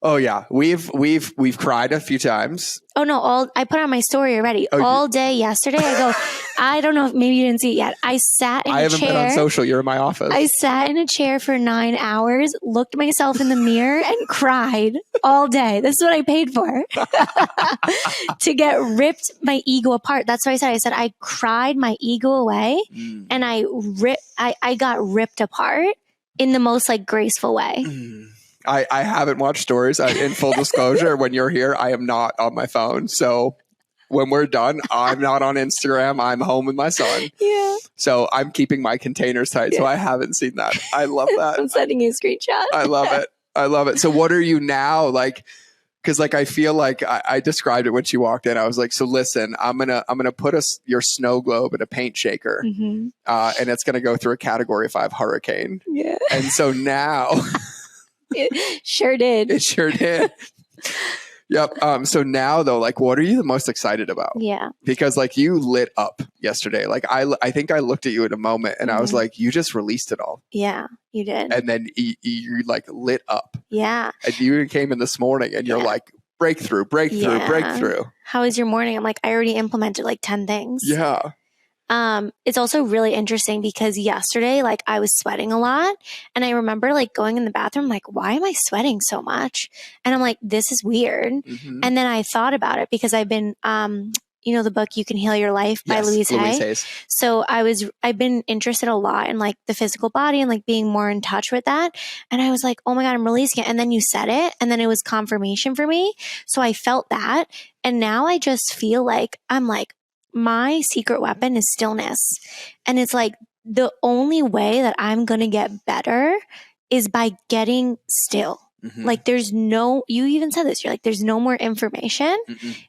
Oh yeah. We've cried a few times. Oh no, I put on my story already. All day yesterday, I go, I don't know if maybe you didn't see it yet. I sat in a chair. I haven't been on social. You're in my office. I sat in a chair for 9 hours, looked myself in the mirror and cried all day. This is what I paid for. To get ripped my ego apart. That's what I said I cried my ego away and I got ripped apart in the most like graceful way. I haven't watched stories. In full disclosure, when you're here, I am not on my phone. So when we're done, I'm not on Instagram. I'm home with my son. Yeah. So I'm keeping my containers tight. So I haven't seen that. I love that. I'm sending you a screenshot. I love it. I love it. So what are you now like? Because like I feel like I described it when she walked in. I was like, so listen, I'm gonna put your snow globe in a paint shaker, and it's gonna go through a Category 5 hurricane. Yeah. And so now. It sure did. It sure did. Yep. So now though, like, what are you the most excited about? Yeah. Because like you lit up yesterday. Like I think I looked at you in a moment and I was like, you just released it all. Yeah, you did. And then you like lit up. Yeah. And you came in this morning and you're like, breakthrough. How was your morning? I'm like, I already implemented like 10 things. Yeah. It's also really interesting because yesterday, like I was sweating a lot and I remember like going in the bathroom, like, why am I sweating so much? And I'm like, this is weird. And then I thought about it because I've been, you know, the book You Can Heal Your Life by Louise Hay. So I've been interested a lot in like the physical body and like being more in touch with that. And I was like, oh my God, I'm releasing it. And then you said it and then it was confirmation for me. So I felt that. And now I just feel like I'm like, my secret weapon is stillness. And it's like the only way that I'm going to get better is by getting still. Like there's you even said this, you're like, there's no more information.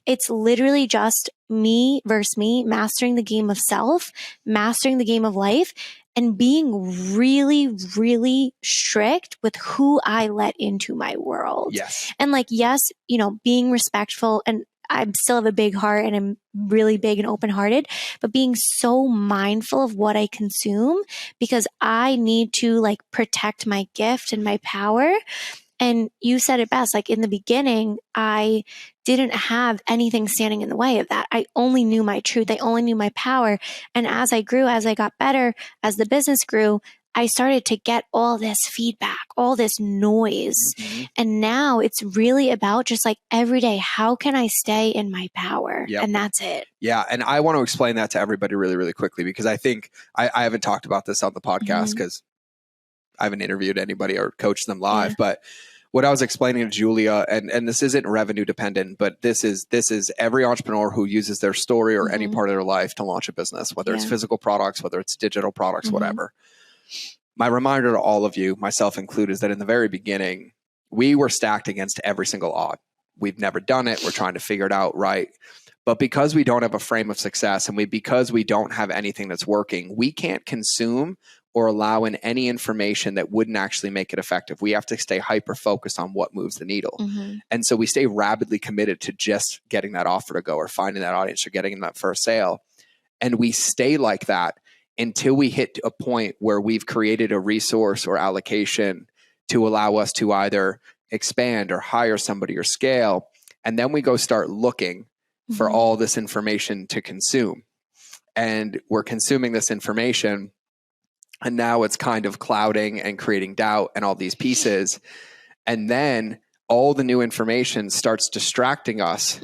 It's literally just me versus me, mastering the game of self, mastering the game of life, and being really, really strict with who I let into my world. Yes. And like, yes, you know, being respectful, and I still have a big heart and I'm really big and open-hearted, but being so mindful of what I consume because I need to like protect my gift and my power. And you said it best, like in the beginning, I didn't have anything standing in the way of that. I only knew my truth. I only knew my power. And as I grew, as I got better, as the business grew, I started to get all this feedback, all this noise. Mm-hmm. And now it's really about just like every day, how can I stay in my power? Yep. And that's it. Yeah. And I want to explain that to everybody really, really quickly, because I think I haven't talked about this on the podcast because I haven't interviewed anybody or coached them live. Yeah. But what I was explaining to Giulia, and this isn't revenue dependent, but this is every entrepreneur who uses their story or any part of their life to launch a business, whether it's physical products, whether it's digital products, whatever. My reminder to all of you, myself included, is that in the very beginning, we were stacked against every single odd. We've never done it. We're trying to figure it out, right? But because we don't have a frame of success and because we don't have anything that's working, we can't consume or allow in any information that wouldn't actually make it effective. We have to stay hyper focused on what moves the needle. And so we stay rabidly committed to just getting that offer to go or finding that audience or getting that first sale. And we stay like that until we hit a point where we've created a resource or allocation to allow us to either expand or hire somebody or scale. And then we go start looking for all this information to consume. And we're consuming this information, and now it's kind of clouding and creating doubt and all these pieces. And then all the new information starts distracting us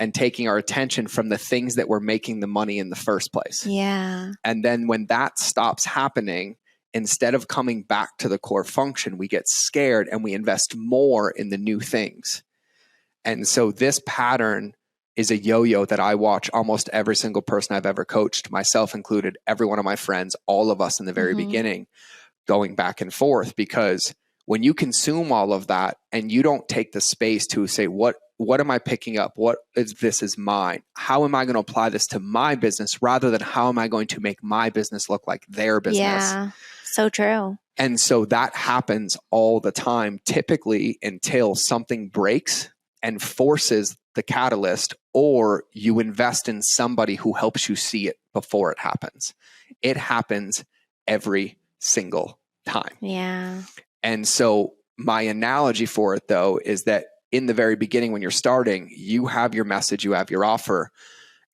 and taking our attention from the things that were making the money in the first place. Yeah. And then when that stops happening, instead of coming back to the core function, we get scared and we invest more in the new things. And so this pattern is a yo-yo that I watch almost every single person I've ever coached, myself included, every one of my friends, all of us in the very beginning, going back and forth. Because when you consume all of that and you don't take the space to say, what am I picking up? This is mine. How am I going to apply this to my business rather than how am I going to make my business look like their business? Yeah, so true. And so that happens all the time, typically until something breaks and forces the catalyst, or you invest in somebody who helps you see it before it happens. It happens every single time. Yeah. And so my analogy for it, though, is that in the very beginning, when you're starting, you have your message, you have your offer.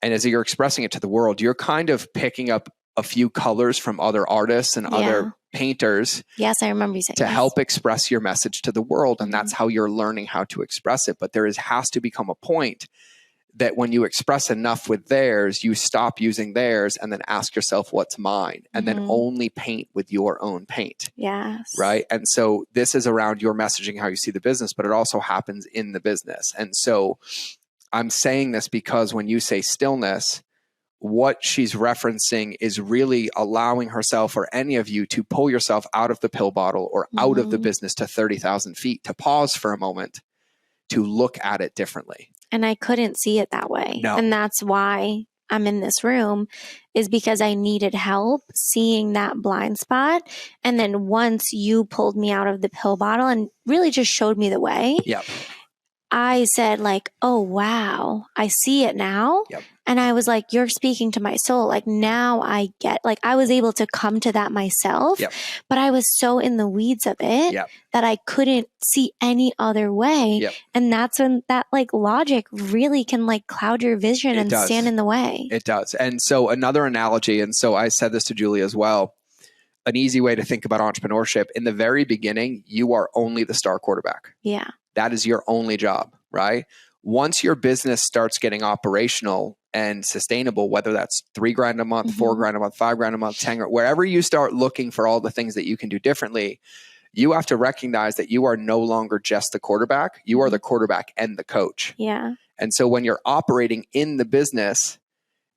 And as you're expressing it to the world, you're kind of picking up a few colors from other artists and other painters. Yes, I remember you saying to help express your message to the world. And that's how you're learning how to express it. But has to become a point that when you express enough with theirs, you stop using theirs and then ask yourself, what's mine? And then only paint with your own paint. Yes. Right. And so this is around your messaging, how you see the business, but it also happens in the business. And so I'm saying this because when you say stillness, what she's referencing is really allowing herself or any of you to pull yourself out of the pill bottle or out of the business to 30,000 feet, to pause for a moment, to look at it differently. And I couldn't see it that way. No. And that's why I'm in this room, is because I needed help seeing that blind spot. And then once you pulled me out of the pill bottle and really just showed me the way, I said like, oh, wow, I see it now. And I was like, you're speaking to my soul. Like now I get, like I was able to come to that myself, but I was so in the weeds of it that I couldn't see any other way. And that's when that like logic really can like cloud your vision and stand in the way. It does. And so another analogy, and so I said this to Giulia as well, an easy way to think about entrepreneurship, in the very beginning, you are only the star quarterback. Yeah. That is your only job, right? Once your business starts getting operational and sustainable, whether that's $3,000 a month, $4,000 a month, $5,000 a month, 10, wherever you start looking for all the things that you can do differently, you have to recognize that you are no longer just the quarterback. You are the quarterback and the coach. Yeah. And so when you're operating in the business,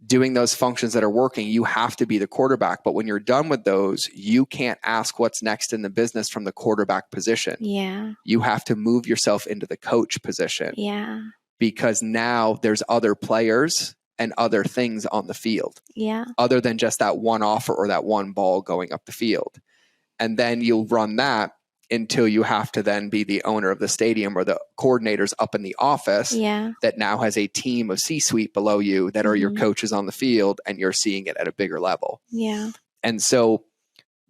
doing those functions that are working, you have to be the quarterback. But when you're done with those, you can't ask what's next in the business from the quarterback position. Yeah. You have to move yourself into the coach position. Yeah. Because now there's other players and other things on the field. Yeah. Other than just that one offer or that one ball going up the field. And then you'll run that until you have to then be the owner of the stadium or the coordinators up in the office that now has a team of C-suite below you that are your coaches on the field, and you're seeing it at a bigger level. Yeah. And so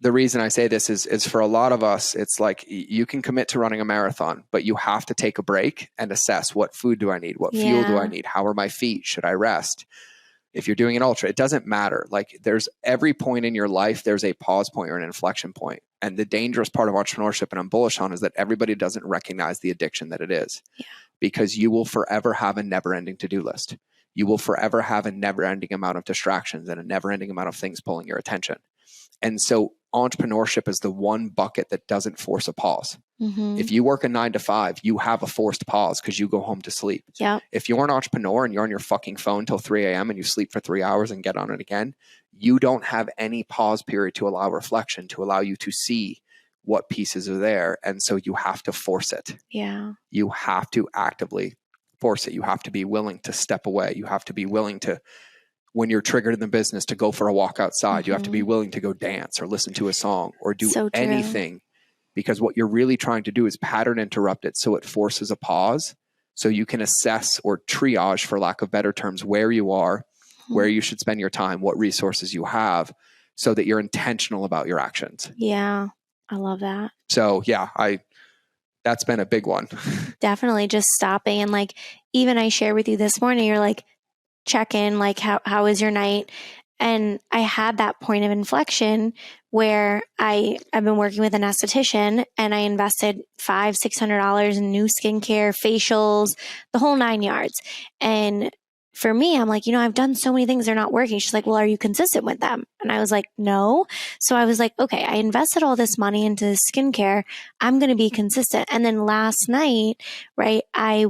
the reason I say this is for a lot of us, it's like you can commit to running a marathon, but you have to take a break and assess, what food do I need? What fuel do I need? How are my feet? Should I rest? if you're doing an ultra, it doesn't matter. Like there's every point in your life, there's a pause point or an inflection point. And the dangerous part of entrepreneurship, and I'm bullish on, is that everybody doesn't recognize the addiction that it is. Yeah. Because you will forever have a never-ending to-do list. You will forever have a never-ending amount of distractions and a never-ending amount of things pulling your attention. And so entrepreneurship is the one bucket that doesn't force a pause. Mm-hmm. If you work a 9 to 5, you have a forced pause because you go home to sleep. Yep. If you're an entrepreneur and you're on your fucking phone till 3 a.m. and you sleep for 3 hours and get on it again, you don't have any pause period to allow reflection, to allow you to see what pieces are there. And so you have to force it. Yeah. You have to actively force it. You have to be willing to step away. You have to be willing to, when you're triggered in the business, to go for a walk outside. You have to be willing to go dance or listen to a song or do anything, because what you're really trying to do is pattern interrupt it so it forces a pause, so you can assess or triage, for lack of better terms, where you are, where you should spend your time, what resources you have, so that you're intentional about your actions. Yeah. I love that. So yeah, that's been a big one. Definitely just stopping. And like, even I shared with you this morning, you're like, check in, like, how was your night? And I had that point of inflection where I've been working with an esthetician, and I invested $500-$600 in new skincare, facials, the whole 9 yards. And for me, I'm like, I've done so many things, they're not working. She's like, well, are you consistent with them? And I was like, no. So I was like, okay, I invested all this money into skincare. I'm going to be consistent. And then last night, right, I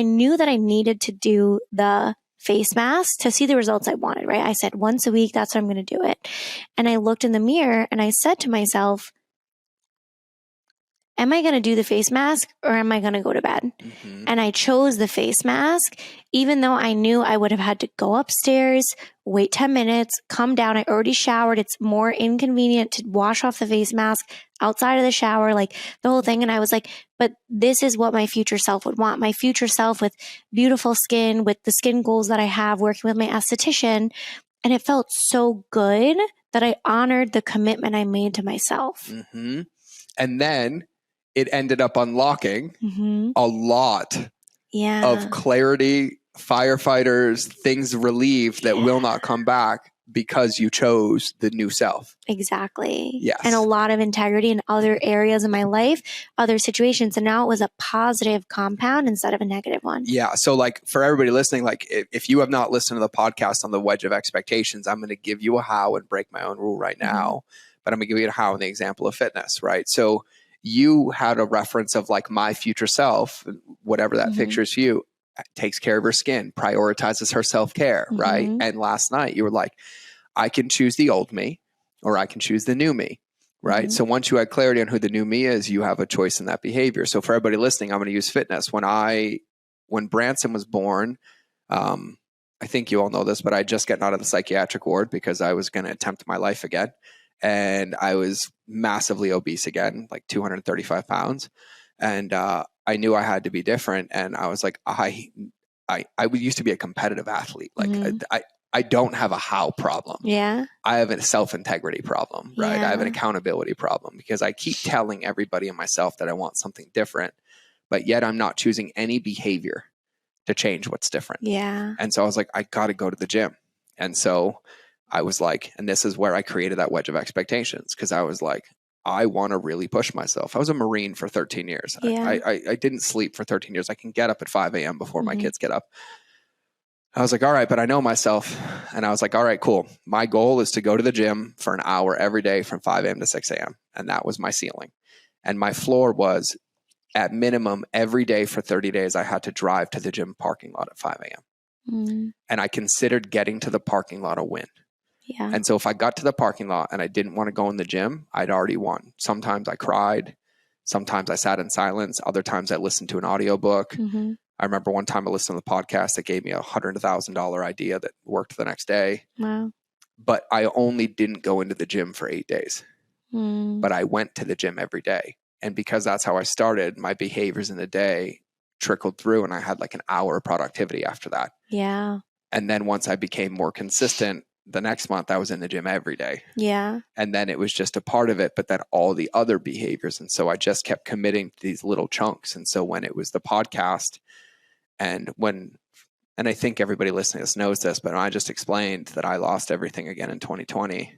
knew that I needed to do the face mask to see the results I wanted, right? I said once a week, that's what I'm going to do it. And I looked in the mirror and I said to myself, am I going to do the face mask or am I going to go to bed? Mm-hmm. And I chose the face mask, even though I knew I would have had to go upstairs, wait 10 minutes, come down. I already showered. It's more inconvenient to wash off the face mask outside of the shower, like the whole thing. And I was like, but this is what my future self would want. My future self with beautiful skin, with the skin goals that I have, working with my esthetician. And it felt so good that I honored the commitment I made to myself. Mm-hmm. And then it ended up unlocking a lot of clarity, firefighters, things relieved that will not come back because you chose the new self. Exactly. Yes. And a lot of integrity in other areas of my life, other situations. And now it was a positive compound instead of a negative one. Yeah. So like for everybody listening, like if you have not listened to the podcast on the wedge of expectations, I'm going to give you a how and break my own rule right now, but I'm going to give you a how in the example of fitness, right? So you had a reference of like my future self, whatever that picture is to you, takes care of her skin, prioritizes her self-care, right? And last night you were like, I can choose the old me or I can choose the new me, right? So once you had clarity on who the new me is, you have a choice in that behavior. So for everybody listening, I'm going to use fitness. When Branson was born, I think you all know this, but I just gotten out of the psychiatric ward because I was going to attempt my life again. And I was massively obese again, like 235 pounds. And I knew I had to be different. And I was like, I used to be a competitive athlete. Like I don't have a how problem. Yeah. I have a self-integrity problem, right? Yeah. I have an accountability problem because I keep telling everybody and myself that I want something different, but yet I'm not choosing any behavior to change what's different. Yeah. And so I was like, I got to go to the gym. And so I was like, and this is where I created that wedge of expectations, because I was like, I want to really push myself. I was a Marine for 13 years. Yeah. I didn't sleep for 13 years. I can get up at 5 a.m. before my kids get up. I was like, all right, but I know myself. And I was like, all right, cool. My goal is to go to the gym for an hour every day from 5 a.m. to 6 a.m. And that was my ceiling. And my floor was at minimum every day for 30 days, I had to drive to the gym parking lot at 5 a.m. And I considered getting to the parking lot a win. Yeah. And so if I got to the parking lot and I didn't want to go in the gym, I'd already won. Sometimes I cried. Sometimes I sat in silence. Other times I listened to an audiobook. I remember one time I listened to the podcast that gave me $100,000 idea that worked the next day. Wow. But I only didn't go into the gym for 8 days. But I went to the gym every day. And because that's how I started, my behaviors in the day trickled through and I had like an hour of productivity after that. Yeah. And then once I became more consistent, the next month I was in the gym every day. Yeah. And then it was just a part of it, but then all the other behaviors. And so I just kept committing to these little chunks. And so when it was the podcast and when and I think everybody listening to this knows this, but I just explained that I lost everything again in 2020.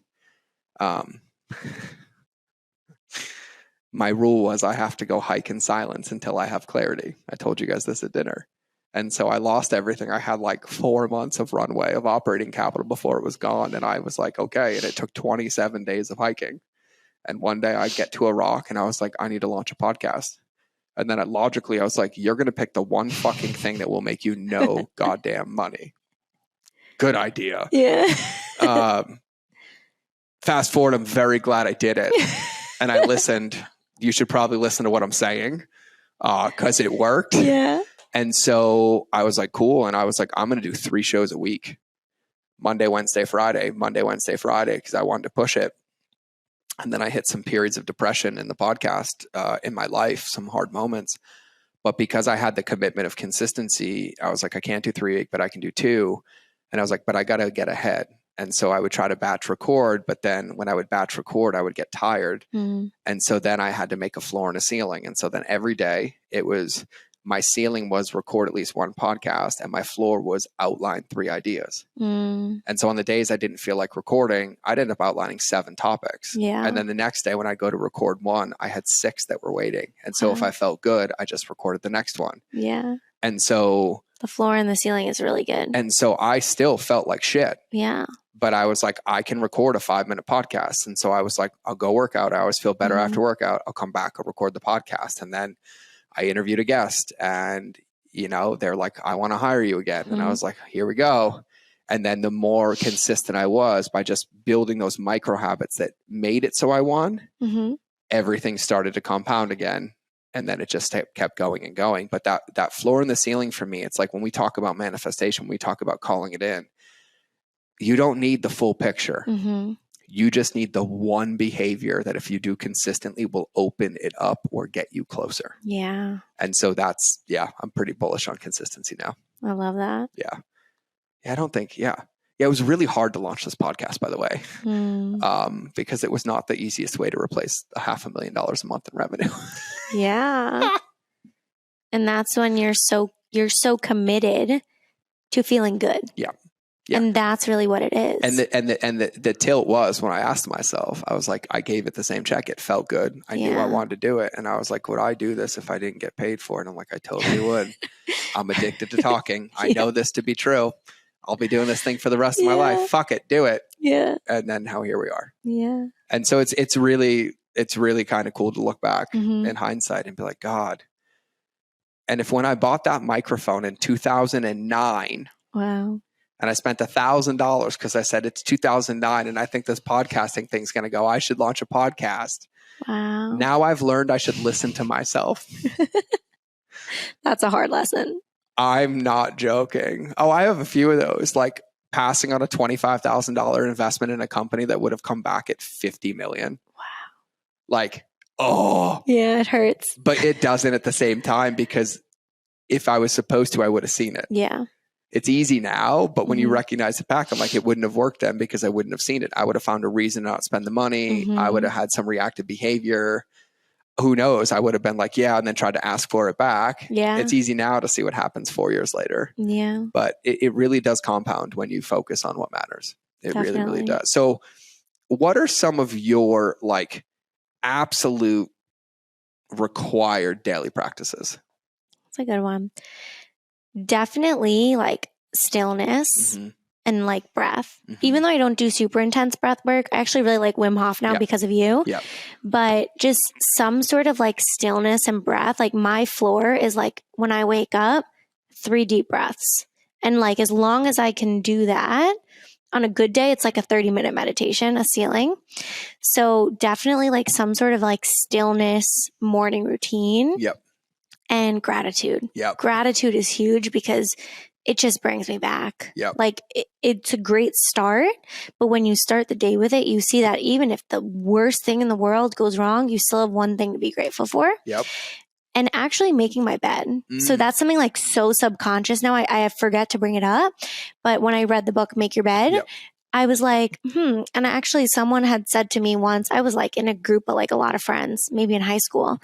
My rule was I have to go hike in silence until I have clarity. I told you guys this at dinner. And so I lost everything. I had like 4 months of runway of operating capital before it was gone. And I was like, okay. And it took 27 days of hiking. And one day I get to a rock and I was like, I need to launch a podcast. And then logically, I was like, you're going to pick the one fucking thing that will make you no goddamn money. Good idea. Yeah. Fast forward, I'm very glad I did it. And I listened. You should probably listen to what I'm saying because it worked. Yeah. And so I was like, cool. And I was like, I'm going to do 3 shows a week. Monday, Wednesday, Friday, because I wanted to push it. And then I hit some periods of depression in the podcast in my life, some hard moments. But because I had the commitment of consistency, I was like, I can't do 3 a week, but I can do 2. And I was like, but I got to get ahead. And so I would try to batch record, but then when I would batch record, I would get tired. Mm. And so then I had to make a floor and a ceiling. And so then every day my ceiling was record at least 1 podcast and my floor was outline 3 ideas. Mm. And so on the days I didn't feel like recording, I'd end up outlining 7 topics. Yeah. And then the next day when I go to record 1, I had 6 that were waiting. And so if I felt good, I just recorded the next one. Yeah. And so the floor and the ceiling is really good. And so I still felt like shit. Yeah. But I was like, I can record a 5-minute podcast. And so I was like, I'll go work out. I always feel better after workout. I'll come back, I'll record the podcast. And then I interviewed a guest and, they're like, I want to hire you again. And I was like, here we go. And then the more consistent I was by just building those micro habits that made it so I won, everything started to compound again. And then it just kept going and going. But that floor and the ceiling for me, it's like when we talk about manifestation, we talk about calling it in. You don't need the full picture. You just need the one behavior that if you do consistently will open it up or get you closer. Yeah. And so I'm pretty bullish on consistency now. I love that. Yeah. I don't think, it was really hard to launch this podcast, by the way, because it was not the easiest way to replace $500,000 a month in revenue. Yeah. And that's when you're so committed to feeling good. Yeah. And that's really what it is. And the tilt was when I asked myself, I was like, I gave it the same check. It felt good. I knew I wanted to do it. And I was like, would I do this if I didn't get paid for it? And I'm like, I totally would. I'm addicted to talking. I know this to be true. I'll be doing this thing for the rest of my life. Fuck it. Do it. Yeah. And then here we are. Yeah. And so it's really kind of cool to look back in hindsight and be like, God. And if when I bought that microphone in 2009, wow. And I spent $1,000 because I said it's 2009 and I think this podcasting thing's going to go, I should launch a podcast. Wow. Now I've learned I should listen to myself. That's a hard lesson. I'm not joking. Oh, I have a few of those, like passing on a $25,000 investment in a company that would have come back at 50 million. Wow. Like, oh. Yeah, it hurts. But it doesn't at the same time because if I was supposed to, I would have seen it. Yeah. It's easy now, but when you recognize it back, I'm like, it wouldn't have worked then because I wouldn't have seen it. I would have found a reason to not spend the money. I would have had some reactive behavior. Who knows? I would have been like, yeah, and then tried to ask for it back. Yeah. It's easy now to see what happens 4 years later. Yeah. But it really does compound when you focus on what matters. It Definitely. really, really does. So what are some of your like absolute required daily practices? That's a good one. Definitely like stillness and like breath. Even though I don't do super intense breath work, I actually really like Wim Hof now because of you. Yeah. But just some sort of like stillness and breath. Like my floor is like when I wake up, 3 deep breaths. And like as long as I can do that, on a good day, it's like a 30-minute meditation, a ceiling. So definitely like some sort of like stillness morning routine. Yep. And gratitude. Yep. Gratitude is huge because it just brings me back. Yep. Like it's a great start, but when you start the day with it, you see that even if the worst thing in the world goes wrong, you still have one thing to be grateful for. Yep. And actually making my bed. So that's something like so subconscious now. I forget to bring it up. But when I read the book, Make Your Bed, I was like, And actually someone had said to me once, I was like in a group of like a lot of friends, maybe in high school.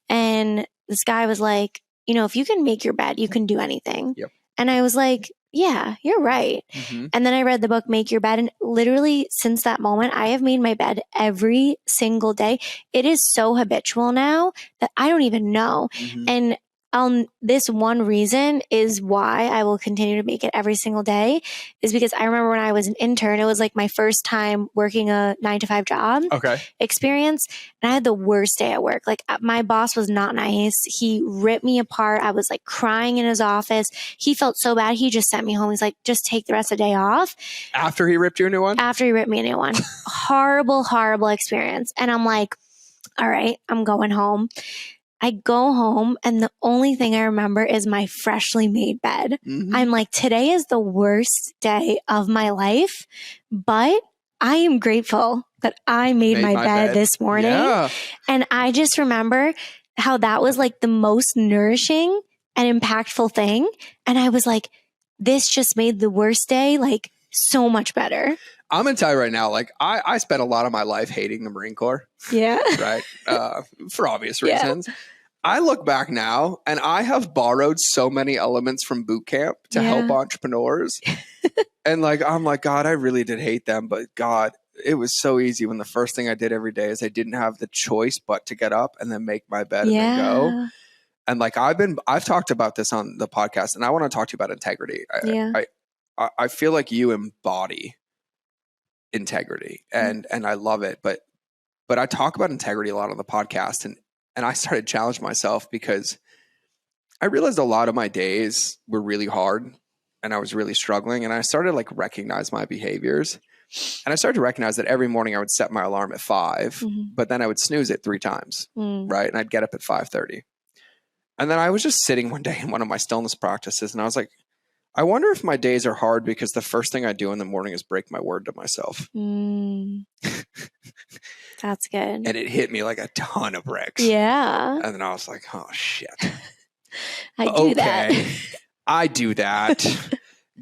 And this guy was like, if you can make your bed, you can do anything. Yep. And I was like, yeah, you're right. Mm-hmm. And then I read the book, Make Your Bed. And literally since that moment, I have made my bed every single day. It is so habitual now that I don't even know. Mm-hmm. And this one reason is why I will continue to make it every single day is because I remember when I was an intern, it was like my first time working a 9-to-5 job experience. And I had the worst day at work. Like my boss was not nice. He ripped me apart. I was like crying in his office. He felt so bad. He just sent me home. He's like, just take the rest of the day off. After he ripped you a new one? After he ripped me a new one. Horrible, horrible experience. And I'm like, all right, I'm going home. I go home and the only thing I remember is my freshly made bed. Mm-hmm. I'm like, today is the worst day of my life, but I am grateful that I made my bed this morning. Yeah. And I just remember how that was like the most nourishing and impactful thing. And I was like, this just made the worst day like so much better. I'm going to tell you right now, like I spent a lot of my life hating the Marine Corps. Yeah. Right. For obvious reasons. Yeah. I look back now and I have borrowed so many elements from boot camp to help entrepreneurs. And like, I'm like, God, I really did hate them. But God, it was so easy when the first thing I did every day is I didn't have the choice but to get up and then make my bed and then go. And like, I've talked about this on the podcast and I want to talk to you about integrity. I feel like you embody integrity and I love it. But I talk about integrity a lot on the podcast and I started challenging myself because I realized a lot of my days were really hard and I was really struggling. And I started like recognize my behaviors. And I started to recognize that every morning I would set my alarm at 5, but then I would snooze it 3 times. Right. And I'd get up at 5:30. And then I was just sitting one day in one of my stillness practices. And I was like, I wonder if my days are hard because the first thing I do in the morning is break my word to myself. That's good. And it hit me like a ton of bricks. Yeah. And then I was like, oh, shit. I do that. I do that.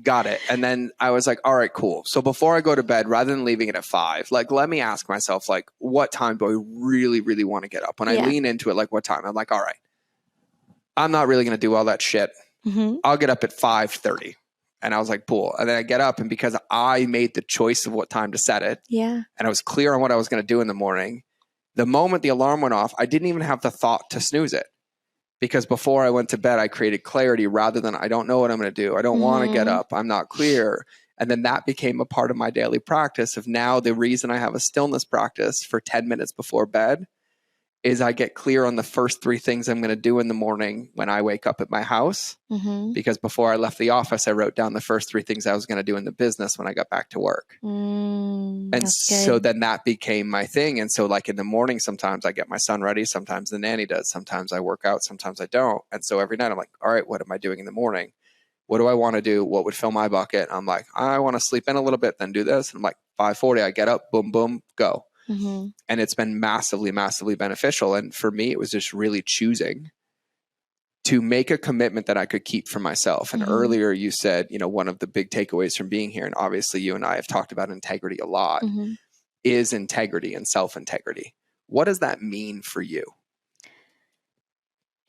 Got it. And then I was like, all right, cool. So before I go to bed, rather than leaving it at 5, like, let me ask myself, like, what time do I really, really want to get up? When I lean into it, like, what time? I'm like, all right, I'm not really going to do all that shit. I'll get up at 5:30. And I was like, cool. And then I get up and because I made the choice of what time to set it. Yeah. And I was clear on what I was going to do in the morning. The moment the alarm went off, I didn't even have the thought to snooze it. Because before I went to bed, I created clarity rather than I don't know what I'm going to do. I don't want to get up. I'm not clear. And then that became a part of my daily practice of now the reason I have a stillness practice for 10 minutes before bed is I get clear on the first 3 things I'm going to do in the morning when I wake up at my house. Because before I left the office, I wrote down the first 3 things I was going to do in the business when I got back to work. And so then that became my thing. And so like in the morning, sometimes I get my son ready. Sometimes the nanny does. Sometimes I work out. Sometimes I don't. And so every night I'm like, all right, what am I doing in the morning? What do I want to do? What would fill my bucket? I'm like, I want to sleep in a little bit, then do this. And I'm like, 5:40, I get up, boom, boom, go. And it's been massively, massively beneficial. And for me, it was just really choosing to make a commitment that I could keep for myself. And earlier you said, you know, one of the big takeaways from being here, and obviously you and I have talked about integrity a lot, is integrity and self-integrity. What does that mean for you?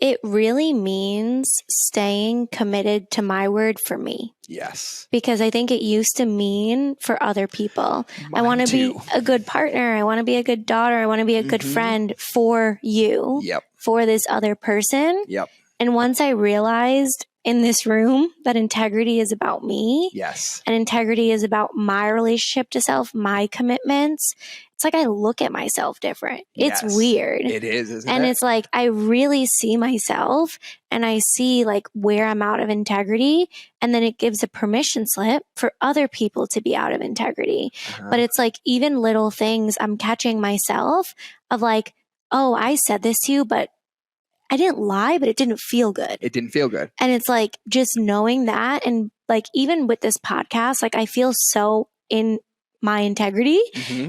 It really means staying committed to my word for me. Yes. Because I think it used to mean for other people. I want to be a good partner. I want to be a good daughter. I want to be a good friend for you, for this other person. And once I realized in this room that integrity is about me. Yes. And integrity is about my relationship to self, my commitments. It's like I look at myself different. It's weird. It is, isn't it? And it's like I really see myself and I see like where I'm out of integrity. And then it gives a permission slip for other people to be out of integrity. But it's like even little things I'm catching myself of like, oh, I said this to you, but I didn't lie, but it didn't feel good. It didn't feel good. And it's like just knowing that. And like even with this podcast, like I feel so in my integrity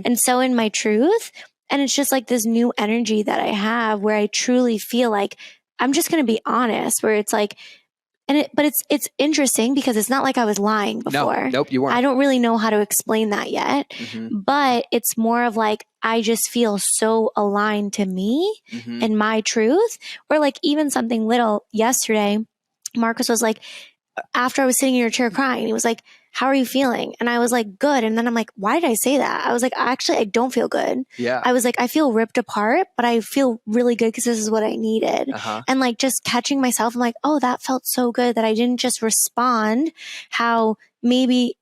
and so in my truth. And it's just like this new energy that I have where I truly feel like I'm just going to be honest, where it's like, but it's interesting because it's not like I was lying before. Nope, you weren't. I don't really know how to explain that yet, but it's more of like, I just feel so aligned to me and my truth, or like even something little yesterday, Marcus was like, after I was sitting in your chair crying, he was like, how are you feeling? And I was like, good. And then I'm like, why did I say that? I was like, actually, I don't feel good. Yeah. I was like, I feel ripped apart, but I feel really good because this is what I needed. Uh-huh. And like just catching myself, I'm like, oh, that felt so good that I didn't just respond how maybe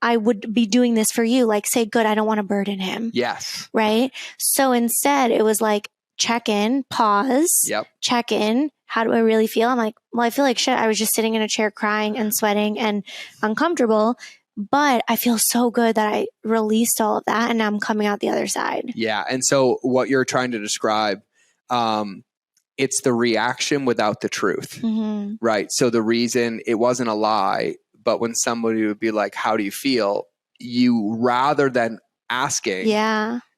I would be doing this for you. Like say, good, I don't want to burden him. Yes. Right. So instead it was like, check in, pause, Yep. check in. How do I really feel? I'm like, well, I feel like shit. I was just sitting in a chair crying and sweating and uncomfortable, but I feel so good that I released all of that and now I'm coming out the other side. Yeah. And so what you're trying to describe, it's the reaction without the truth, Mm-hmm. right? So the reason it wasn't a lie, but when somebody would be like, how do you feel? You, rather than asking,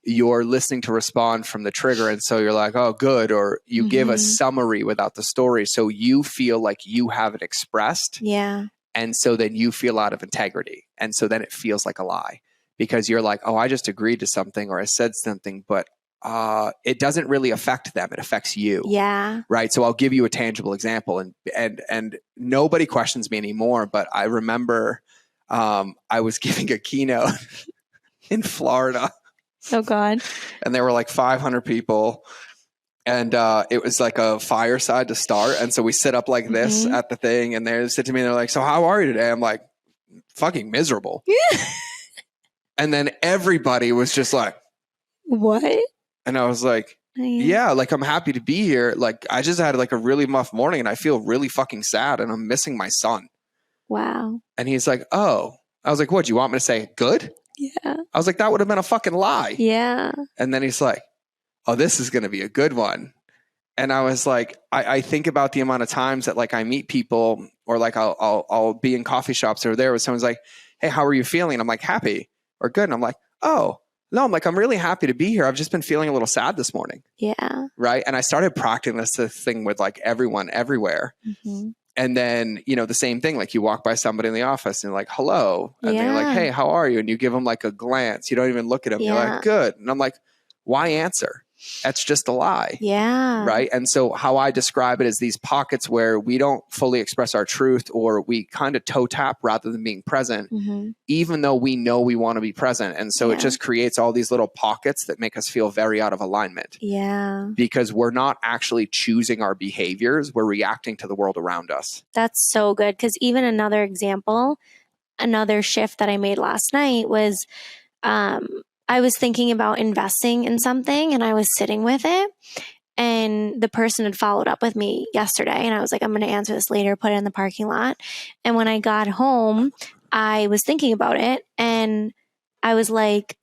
you're listening to respond from the trigger. And so you're like, oh, good. Or you give a summary without the story. So you feel like you have it expressed. Yeah. And so then you feel out of integrity. And so then it feels like a lie because you're like, oh, I just agreed to something or I said something, but it doesn't really affect them. It affects you. Yeah. Right. So I'll give you a tangible example and nobody questions me anymore. But I remember I was giving a keynote in Florida. Oh God. And there were like 500 people and it was like a fireside to start. And so we sit up like this at the thing and they sit to me and they're like, so how are you today? I'm like, fucking miserable. And then everybody was just like, what? And I was like, yeah, like I'm happy to be here. Like I just had like a really rough morning and I feel really fucking sad and I'm missing my son. Wow. And he's like, oh. I was like, what, do you want me to say good? Yeah. I was like, that would have been a fucking lie. Yeah. And then he's like, oh, this is going to be a good one. And I was like, I think about the amount of times that like I meet people or like I'll be in coffee shops or there where someone's like, hey, how are you feeling? I'm like, happy or good. And I'm like, oh, no, I'm like, I'm really happy to be here. I've just been feeling a little sad this morning. Yeah. Right. And I started practicing this thing with like everyone everywhere. And then, you know, the same thing, like you walk by somebody in the office and like, hello. And they're like, hey, how are you? And you give them like a glance. You don't even look at them. You're like, good. And I'm like, why answer? That's just a lie. Yeah. Right. And so how I describe it is these pockets where we don't fully express our truth or we kind of toe tap rather than being present, even though we know we want to be present. And so it just creates all these little pockets that make us feel very out of alignment. Yeah. Because we're not actually choosing our behaviors. We're reacting to the world around us. That's so good. Because even another example, another shift that I made last night was, I was thinking about investing in something and I was sitting with it and the person had followed up with me yesterday and I was like, I'm going to answer this later, put it in the parking lot. And when I got home, I was thinking about it and I was like,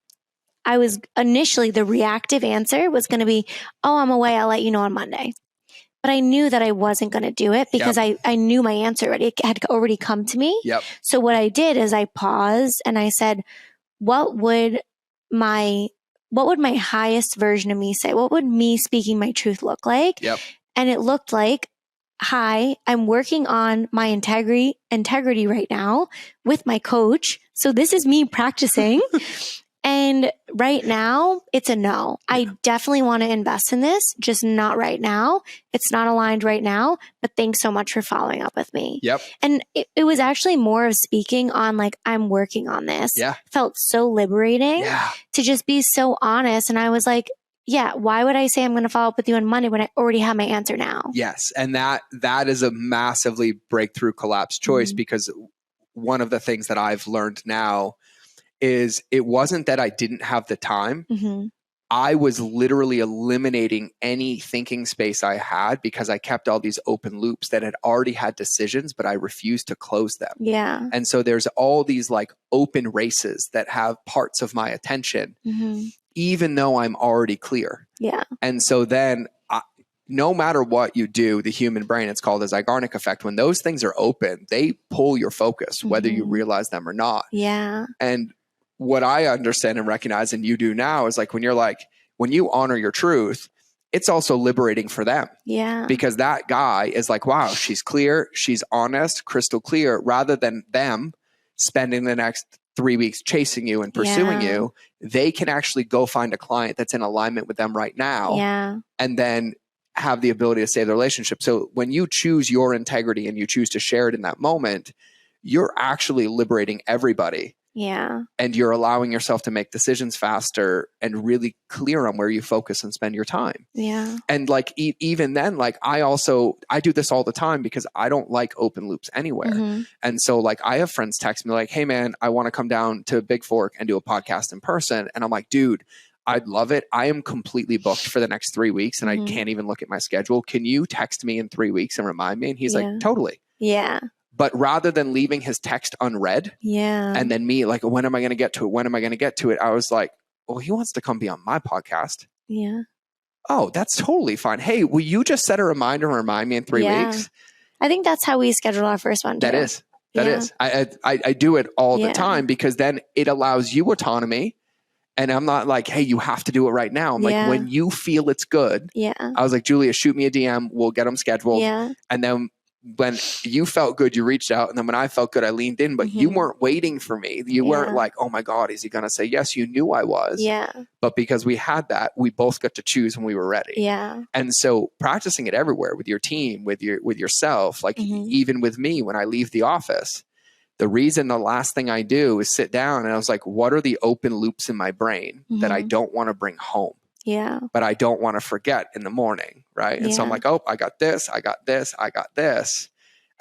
initially the reactive answer was going to be, oh, I'm away. I'll let you know on Monday. But I knew that I wasn't going to do it because I knew my answer already. It had already come to me. So what I did is I paused and I said, what would my highest version of me say? What would me speaking my truth look like? And it looked like, hi, I'm working on my integrity right now with my coach. So this is me practicing. And right now it's a no. I definitely want to invest in this, just not right now. It's not aligned right now, but thanks so much for following up with me. And it was actually more of speaking on like, I'm working on this. Felt so liberating to just be so honest. And I was like, yeah, why would I say I'm going to follow up with you on Monday when I already have my answer now? Yes. And that is a massively breakthrough collapse choice because one of the things that I've learned now is it wasn't that I didn't have the time. I was literally eliminating any thinking space I had because I kept all these open loops that had already had decisions, but I refused to close them. And so there's all these like open races that have parts of my attention, even though I'm already clear. And so then no matter what you do, the human brain, it's called the Zeigarnik effect. When those things are open, they pull your focus, whether you realize them or not. And what I understand and recognize, and you do now, is like when you honor your truth, it's also liberating for them. Because that guy is like, wow, she's clear, she's honest, crystal clear, rather than them spending the next 3 weeks chasing you and pursuing you. They can actually go find a client that's in alignment with them right now. And then have the ability to save the relationship. So when you choose your integrity and you choose to share it in that moment, you're actually liberating everybody. Yeah. And you're allowing yourself to make decisions faster and really clear on where you focus and spend your time. Yeah. And like, even then, like I do this all the time because I don't like open loops anywhere. Mm-hmm. And so like, I have friends text me like, hey man, I want to come down to Big Fork and do a podcast in person. And I'm like, dude, I'd love it. I am completely booked for the next 3 weeks and I can't even look at my schedule. Can you text me in 3 weeks and remind me? And he's like, totally. Yeah. But rather than leaving his text unread, and then me like, when am I going to get to it? When am I going to get to it? I was like, well, he wants to come be on my podcast. Yeah. Oh, that's totally fine. Hey, will you just set a reminder and remind me in 3 weeks? I think that's how we scheduled our first one too. That is. I do it all the time because then it allows you autonomy. And I'm not like, hey, you have to do it right now. I'm like, when you feel it's good. Yeah. I was like, Julia, shoot me a DM. We'll get them scheduled. Yeah. And then when you felt good, you reached out. And then when I felt good, I leaned in. But you weren't waiting for me. You weren't like, oh my God, is he going to say yes? You knew I was. Yeah. But because we had that, we both got to choose when we were ready. Yeah. And so practicing it everywhere with your team, with yourself, like even with me when I leave the office. The reason the last thing I do is sit down and I was like, what are the open loops in my brain that I don't want to bring home? Yeah. But I don't want to forget in the morning. Right. And so I'm like, oh, I got this, I got this, I got this.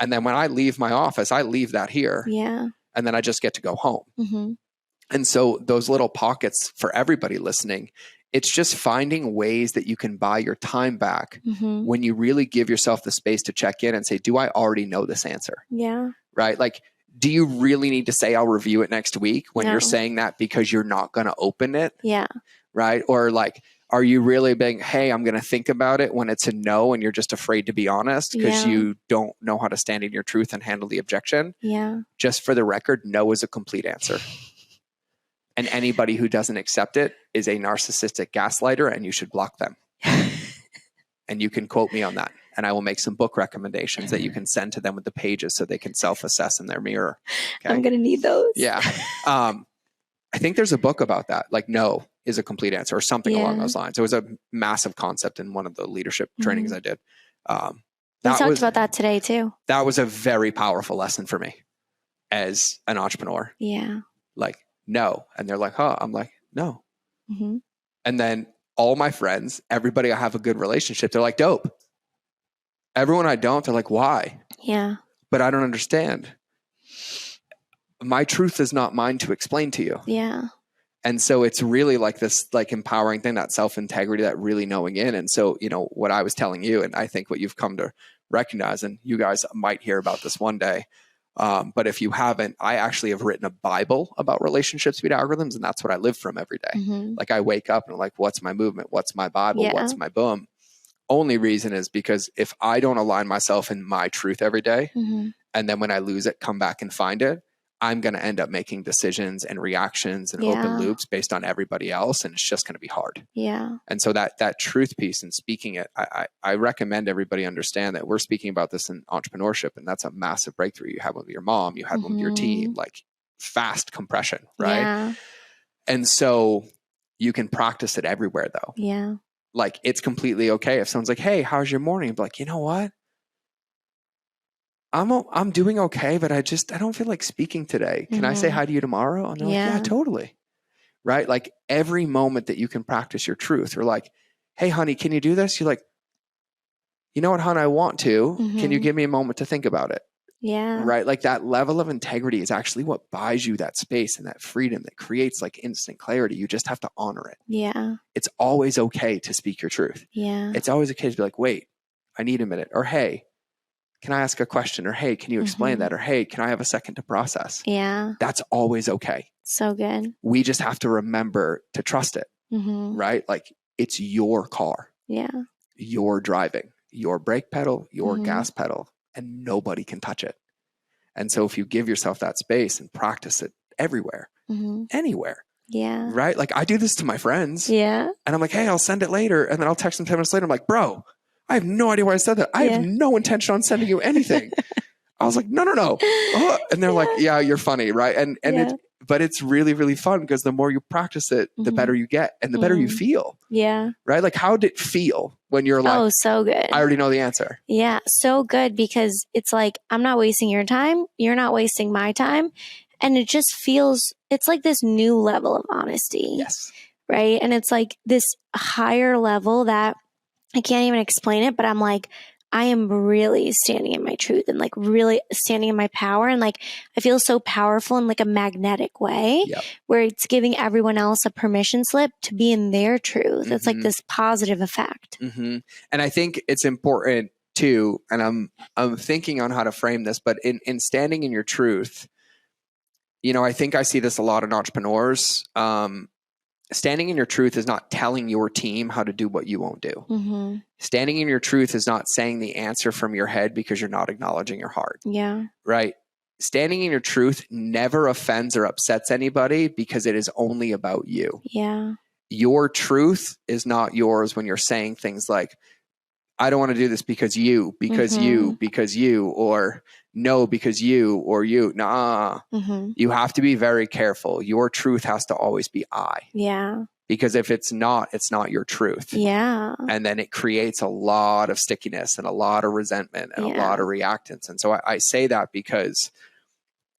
And then when I leave my office, I leave that here. Yeah. And then I just get to go home. And so those little pockets for everybody listening, it's just finding ways that you can buy your time back when you really give yourself the space to check in and say, do I already know this answer? Yeah. Right. Like, do you really need to say I'll review it next week when you're saying that because you're not going to open it? Yeah. Right. Or like, are you really being, hey, I'm going to think about it when it's a no and you're just afraid to be honest because you don't know how to stand in your truth and handle the objection? Yeah. Just for the record, no is a complete answer. And anybody who doesn't accept it is a narcissistic gaslighter and you should block them. And you can quote me on that. And I will make some book recommendations that you can send to them with the pages so they can self-assess in their mirror. Okay? I'm going to need those. Yeah. I think there's a book about that. Like, no is a complete answer or something along those lines. It was a massive concept in one of the leadership trainings I did. We talked about that today too. That was a very powerful lesson for me as an entrepreneur. Yeah. Like, no. And they're like, huh? I'm like, no. And then all my friends, everybody I have a good relationship, they're like, dope. Everyone I don't, they're like, why? Yeah. But I don't understand. My truth is not mine to explain to you. Yeah. And so it's really like this like empowering thing, that self-integrity, that really knowing in. And so, you know, what I was telling you, and I think what you've come to recognize, and you guys might hear about this one day. But if you haven't, I actually have written a Bible about relationship speed algorithms. And that's what I live from every day. Like I wake up and I'm like, what's my movement? What's my Bible? What's my boom? Only reason is because if I don't align myself in my truth every day, and then when I lose it, come back and find it, I'm going to end up making decisions and reactions and open loops based on everybody else. And it's just going to be hard. Yeah. And so that truth piece and speaking it, I recommend everybody understand that we're speaking about this in entrepreneurship. And that's a massive breakthrough. You had one with your mom, you had one with your team, like fast compression, right? Yeah. And so you can practice it everywhere though. Yeah. Like it's completely okay if someone's like, hey, how's your morning? Be like, you know what? I'm doing okay, but I don't feel like speaking today. Can I say hi to you tomorrow? And they're like, yeah, totally. Right? Like every moment that you can practice your truth, or like, hey, honey, can you do this? You're like, you know what, hon, I want to. Can you give me a moment to think about it? Yeah. Right? Like that level of integrity is actually what buys you that space and that freedom that creates like instant clarity. You just have to honor it. Yeah. It's always okay to speak your truth. Yeah. It's always okay to be like, wait, I need a minute. Or, hey, can I ask a question? Or, hey, can you explain that? Or, hey, can I have a second to process? Yeah. That's always okay. So good. We just have to remember to trust it, right? Like it's your car. Yeah. You're driving, your brake pedal, your gas pedal, and nobody can touch it. And so if you give yourself that space and practice it everywhere, anywhere. Yeah. Right? Like I do this to my friends. Yeah. And I'm like, hey, I'll send it later. And then I'll text them 10 minutes later. I'm like, bro, I have no idea why I said that. I have no intention on sending you anything. I was like, no. And they're like, yeah, you're funny. Right. but it's really, really fun because the more you practice it, the better you get and the better you feel. Yeah. Right? Like, how did it feel when you're like, oh, so good. I already know the answer? Yeah, so good, because it's like, I'm not wasting your time. You're not wasting my time. And it just feels, it's like this new level of honesty. Yes. Right? And it's like this higher level that I can't even explain it, but I'm like, I am really standing in my truth and like really standing in my power. And like, I feel so powerful in like a magnetic way, where it's giving everyone else a permission slip to be in their truth. It's like this positive effect. And I think it's important too, and I'm thinking on how to frame this, but in standing in your truth, you know, I think I see this a lot in entrepreneurs. Standing in your truth is not telling your team how to do what you won't do. Standing in your truth is not saying the answer from your head because you're not acknowledging your heart. Yeah. Right? Standing in your truth never offends or upsets anybody because it is only about you. Yeah. Your truth is not yours when you're saying things like, I don't want to do this because you, or no, because you, or you. Nah. You have to be very careful. Your truth has to always be I. Yeah. Because if it's not your truth. Yeah. And then it creates a lot of stickiness and a lot of resentment and a lot of reactance. And so I say that because,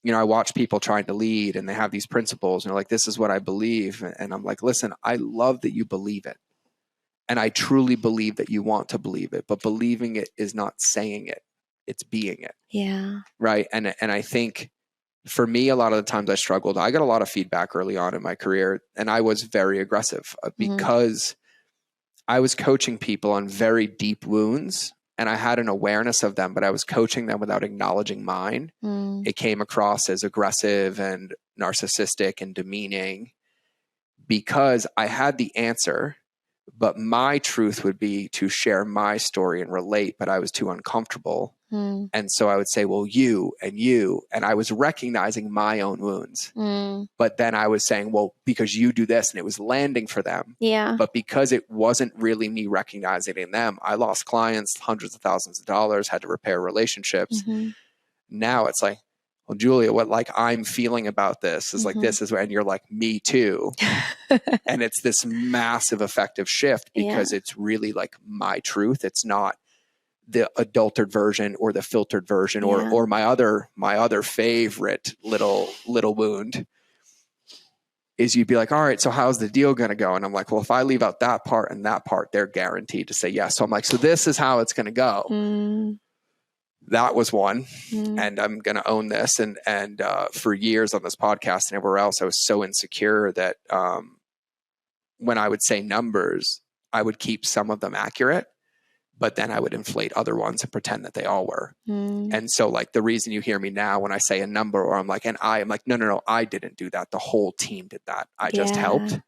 you know, I watch people trying to lead and they have these principles and they're like, this is what I believe. And I'm like, listen, I love that you believe it. And I truly believe that you want to believe it, but believing it is not saying it, it's being it. Yeah. Right. And I think for me, a lot of the times I struggled. I got a lot of feedback early on in my career, and I was very aggressive because I was coaching people on very deep wounds and I had an awareness of them, but I was coaching them without acknowledging mine. It came across as aggressive and narcissistic and demeaning because I had the answer. But my truth would be to share my story and relate, but I was too uncomfortable. And so I would say, well, you, and I was recognizing my own wounds. But then I was saying, well, because you do this, and it was landing for them. Yeah. But because it wasn't really me recognizing it in them, I lost clients, hundreds of thousands of dollars, had to repair relationships. Now it's like, well, Giulia, what like I'm feeling about this is like, this is where, and you're like, me too. And it's this massive effective shift because it's really like my truth. It's not the adulterated version or the filtered version or my other favorite little wound is you'd be like, all right, so how's the deal going to go? And I'm like, well, if I leave out that part and that part, they're guaranteed to say yes. So I'm like, so this is how it's going to go. That was one. And I'm going to own this. And for years on this podcast and everywhere else, I was so insecure that when I would say numbers, I would keep some of them accurate, but then I would inflate other ones and pretend that they all were. And so like the reason you hear me now when I say a number or I'm like, no, I didn't do that. The whole team did that. I just helped,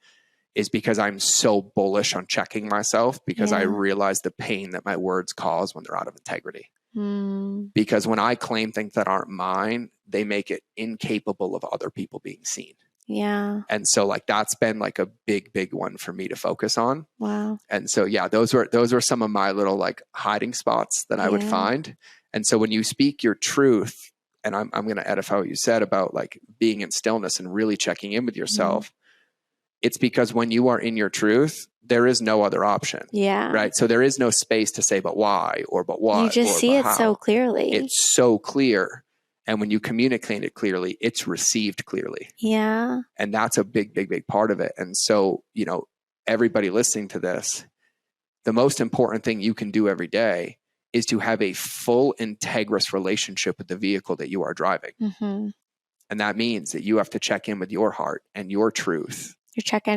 is because I'm so bullish on checking myself because I realize the pain that my words cause when they're out of integrity. Because when I claim things that aren't mine, they make it incapable of other people being seen. Yeah. And so like, that's been like a big one for me to focus on. Wow. And so, yeah, those were some of my little like hiding spots that I would find. And so when you speak your truth, and I'm going to edify what you said about like being in stillness and really checking in with yourself, it's because when you are in your truth, there is no other option. Yeah. Right. So there is no space to say, but why, or but what. You just see it so clearly. It's so clear. And when you communicate it clearly, it's received clearly. Yeah. And that's a big part of it. And so, you know, everybody listening to this, the most important thing you can do every day is to have a full integrous relationship with the vehicle that you are driving. And that means that you have to check in with your heart and your truth. Your check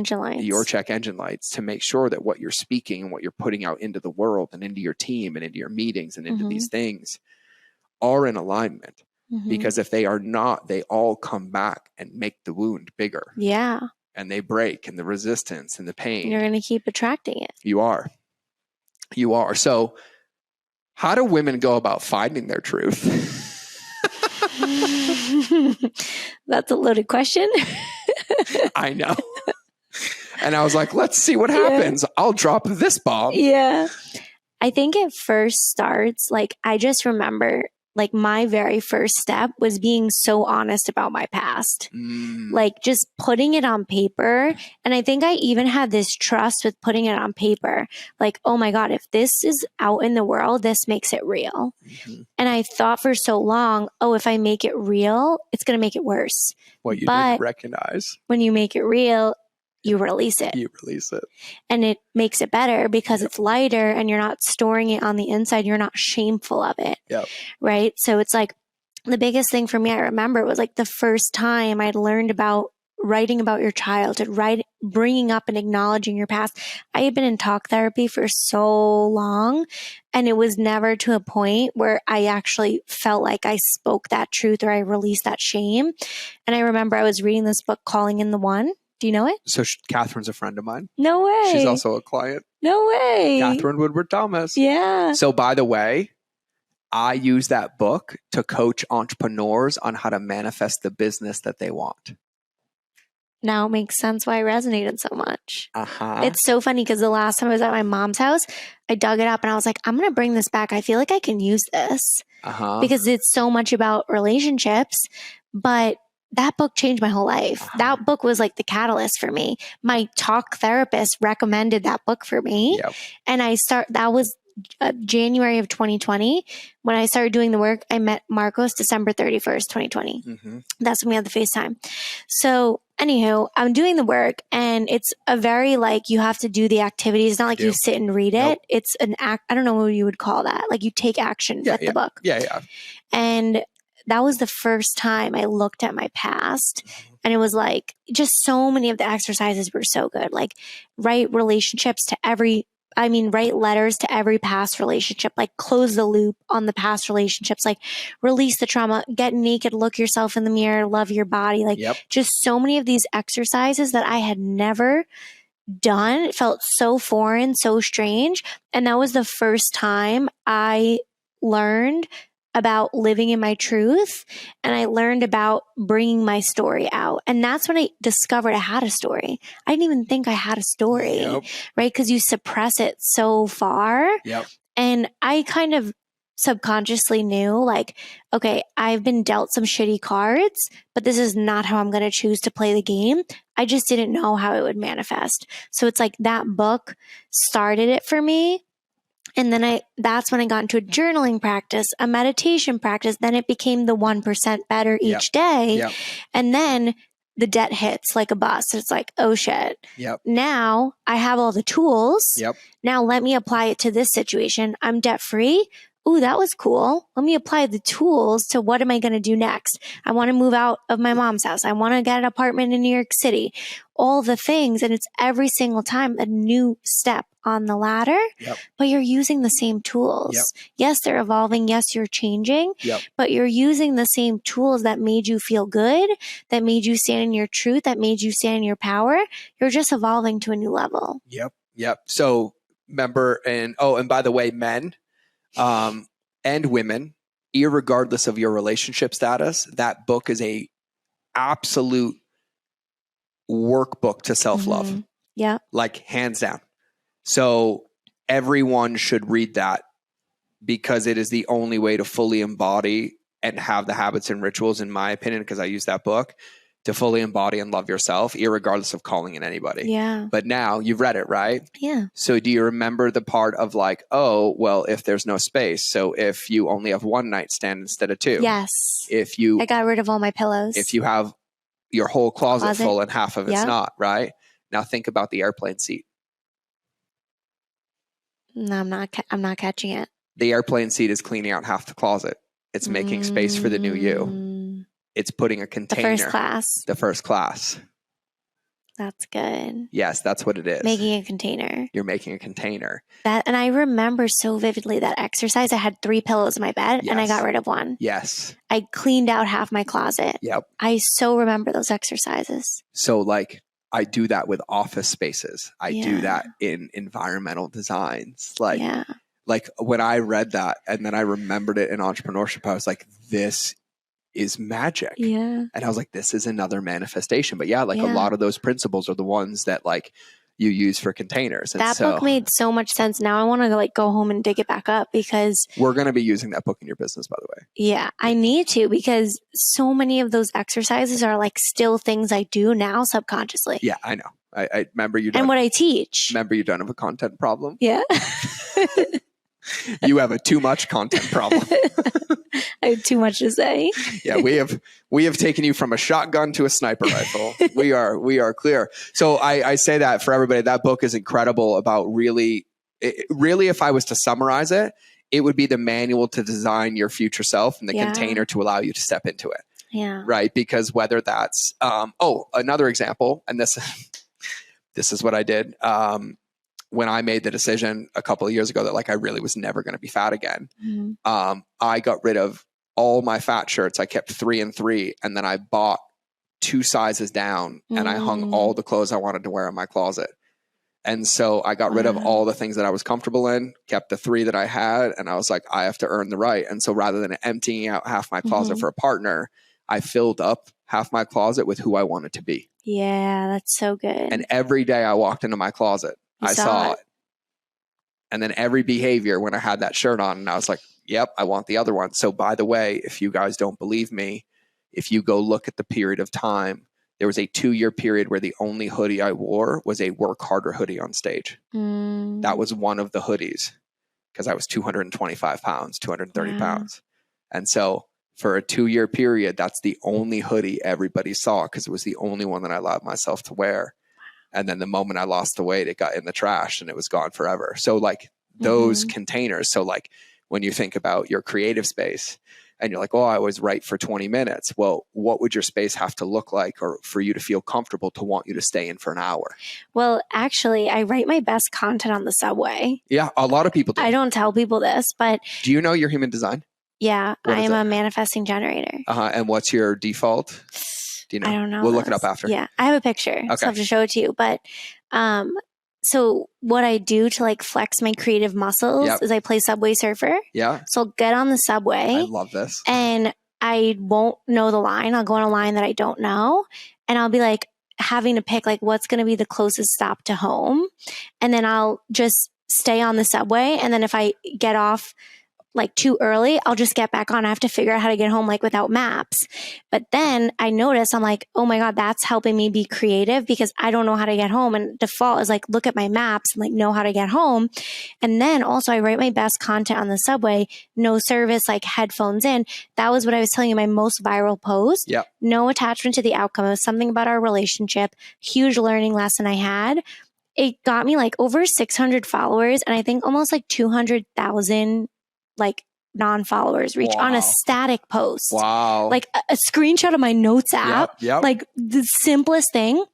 engine lights. To make sure that what you're speaking and what you're putting out into the world and into your team and into your meetings and into these things are in alignment. Because if they are not, they all come back and make the wound bigger. Yeah. And they break, and the resistance and the pain. You're going to keep attracting it. You are. So how do women go about finding their truth? That's a loaded question. I know. And I was like, let's see what happens. I'll drop this bomb. Yeah. I think it first starts, like, I just remember like my very first step was being so honest about my past. Like just putting it on paper. And I think I even had this trust with putting it on paper. Like, oh my God, if this is out in the world, this makes it real. And I thought for so long, oh, if I make it real, it's going to make it worse. What you didn't recognize. When you make it real, you release it. You release it. And it makes it better because it's lighter and you're not storing it on the inside. You're not shameful of it. Right? So it's like the biggest thing for me, I remember, was like the first time I'd learned about writing about your childhood, bringing up and acknowledging your past. I had been in talk therapy for so long, and it was never to a point where I actually felt like I spoke that truth or I released that shame. And I remember I was reading this book, Calling in the One. Do you know it? So Catherine's a friend of mine. No way. She's also a client. No way. Catherine Woodward Thomas. Yeah. So by the way, I use that book to coach entrepreneurs on how to manifest the business that they want. Now it makes sense why I resonated so much. It's so funny because the last time I was at my mom's house, I dug it up and I was like, I'm going to bring this back. I feel like I can use this because it's so much about relationships. But that book changed my whole life. That book was like the catalyst for me. My talk therapist recommended that book for me. And that was January of 2020. When I started doing the work, I met Marcos December 31st, 2020. That's when we had the FaceTime. So anywho, I'm doing the work and it's a very like, you have to do the activities. It's not like you sit and read it. It's an act. I don't know what you would call that. Like you take action with the book. And that was the first time I looked at my past, and it was like just so many of the exercises were so good. Like write letters to every past relationship, like close the loop on the past relationships, like release the trauma, get naked, look yourself in the mirror, love your body. Like just so many of these exercises that I had never done. It felt so foreign, so strange. And that was the first time I learned about living in my truth, and I learned about bringing my story out. And that's when I discovered I had a story. I didn't even think I had a story, right? Because you suppress it so far. And I kind of subconsciously knew like, okay, I've been dealt some shitty cards, but this is not how I'm going to choose to play the game. I just didn't know how it would manifest. So it's like that book started it for me. And then that's when I got into a journaling practice, a meditation practice. Then it became the 1% better each day. And then the debt hits like a bus. It's like, oh shit. Now I have all the tools. Now let me apply it to this situation. I'm debt free. Ooh, that was cool. Let me apply the tools to what am I going to do next? I want to move out of my mom's house. I want to get an apartment in New York City. All the things. And it's every single time a new step on the ladder, but you're using the same tools. Yes, they're evolving. Yes, you're changing, but you're using the same tools that made you feel good, that made you stand in your truth, that made you stand in your power. You're just evolving to a new level. So remember, and by the way, men, and women, irregardless of your relationship status, that book is a absolute workbook to self-love. Like hands down. So everyone should read that because it is the only way to fully embody and have the habits and rituals, in my opinion, because I use that book to fully embody and love yourself, irregardless of calling in anybody. But now you've read it, right? So do you remember the part of like, oh, well, if there's no space, so if you only have one nightstand instead of two. I got rid of all my pillows. If you have your whole closet full and half of it's not, right? Now think about the airplane seat. No, I'm not catching it. The airplane seat is cleaning out half the closet. It's making space for the new you. It's putting a container. The first class. That's good. Yes, that's what it is. Making a container. You're making a container. And I remember so vividly that exercise. I had 3 pillows in my bed and I got rid of one. I cleaned out half my closet. I so remember those exercises. So like, I do that with office spaces. I do that in environmental designs. Like when I read that and then I remembered it in entrepreneurship, I was like, this is magic. And I was like, this is another manifestation. But a lot of those principles are the ones that like you use for containers. And that book made so much sense. Now I want to like go home and dig it back up because we're going to be using that book in your business, by the way. Yeah, I need to because so many of those exercises are like still things I do now subconsciously. Yeah, I know. I remember you. And what I teach. Remember you don't have a content problem? Yeah. You have a too much content problem. I have too much to say. Yeah, we have taken you from a shotgun to a sniper rifle. We are clear. So I say that for everybody. That book is incredible about really, if I was to summarize it, it would be the manual to design your future self and the container to allow you to step into it. Yeah. Right. Because whether that's, another example, and this is what I did. When I made the decision a couple of years ago that like I really was never going to be fat again, I got rid of all my fat shirts. I kept 3 and 3, and then I bought 2 sizes down, and I hung all the clothes I wanted to wear in my closet. And so I got rid of all the things that I was comfortable in, kept the 3 that I had, and I was like, I have to earn the right. And so rather than emptying out half my closet for a partner, I filled up half my closet with who I wanted to be. Yeah, that's so good. And every day I walked into my closet, I saw it. And then every behavior when I had that shirt on, and I was like, yep, I want the other one. So by the way, if you guys don't believe me, if you go look at the period of time, there was a 2-year period where the only hoodie I wore was a work harder hoodie on stage. That was one of the hoodies because I was 225 pounds, 230 pounds. And so for a 2-year period, that's the only hoodie everybody saw because it was the only one that I allowed myself to wear. And then the moment I lost the weight, it got in the trash and it was gone forever. So like those containers. So like when you think about your creative space and you're like, oh, I was right for 20 minutes. Well, what would your space have to look like or for you to feel comfortable to want you to stay in for an hour? Well, actually, I write my best content on the subway. Yeah, a lot of people do. I don't tell people this, but... Do you know your human design? Yeah, I am a manifesting generator. And what's your default? Do you know? I don't know. We'll look it up after. Yeah, I have a picture. Okay. So I have to show it to you. But so what I do to like flex my creative muscles is I play Subway Surfer. Yeah. So I'll get on the subway. I love this. And I won't know the line. I'll go on a line that I don't know. And I'll be like having to pick like what's going to be the closest stop to home. And then I'll just stay on the subway. And then if I get off like too early, I'll just get back on. I have to figure out how to get home like without maps. But then I notice I'm like, oh my God, that's helping me be creative because I don't know how to get home. And default is like, look at my maps and like know how to get home. And then also I write my best content on the subway, no service, like headphones in. That was what I was telling you, my most viral post. Yep. No attachment to the outcome. It was something about our relationship, huge learning lesson I had. It got me like over 600 followers and I think almost like 200,000 like non-followers reach on a static post. Wow. Like a screenshot of my notes app. Yep. Like the simplest thing.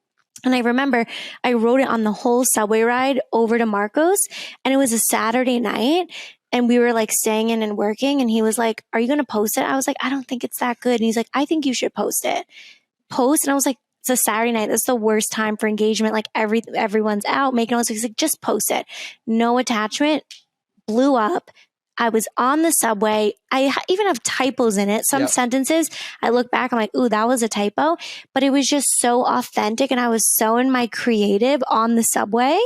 And I remember I wrote it on the whole subway ride over to Marcos and it was a Saturday night and we were like staying in and working and he was like, are you going to post it? I was like, I don't think it's that good. And he's like, I think you should post it. And I was like, it's a Saturday night. That's the worst time for engagement. Like everyone's out making all this. He's like, just post it. No attachment. Blew up. I was on the subway. I even have typos in it. Some sentences, I look back, I'm like, ooh, that was a typo. But it was just so authentic and I was so in my creative on the subway.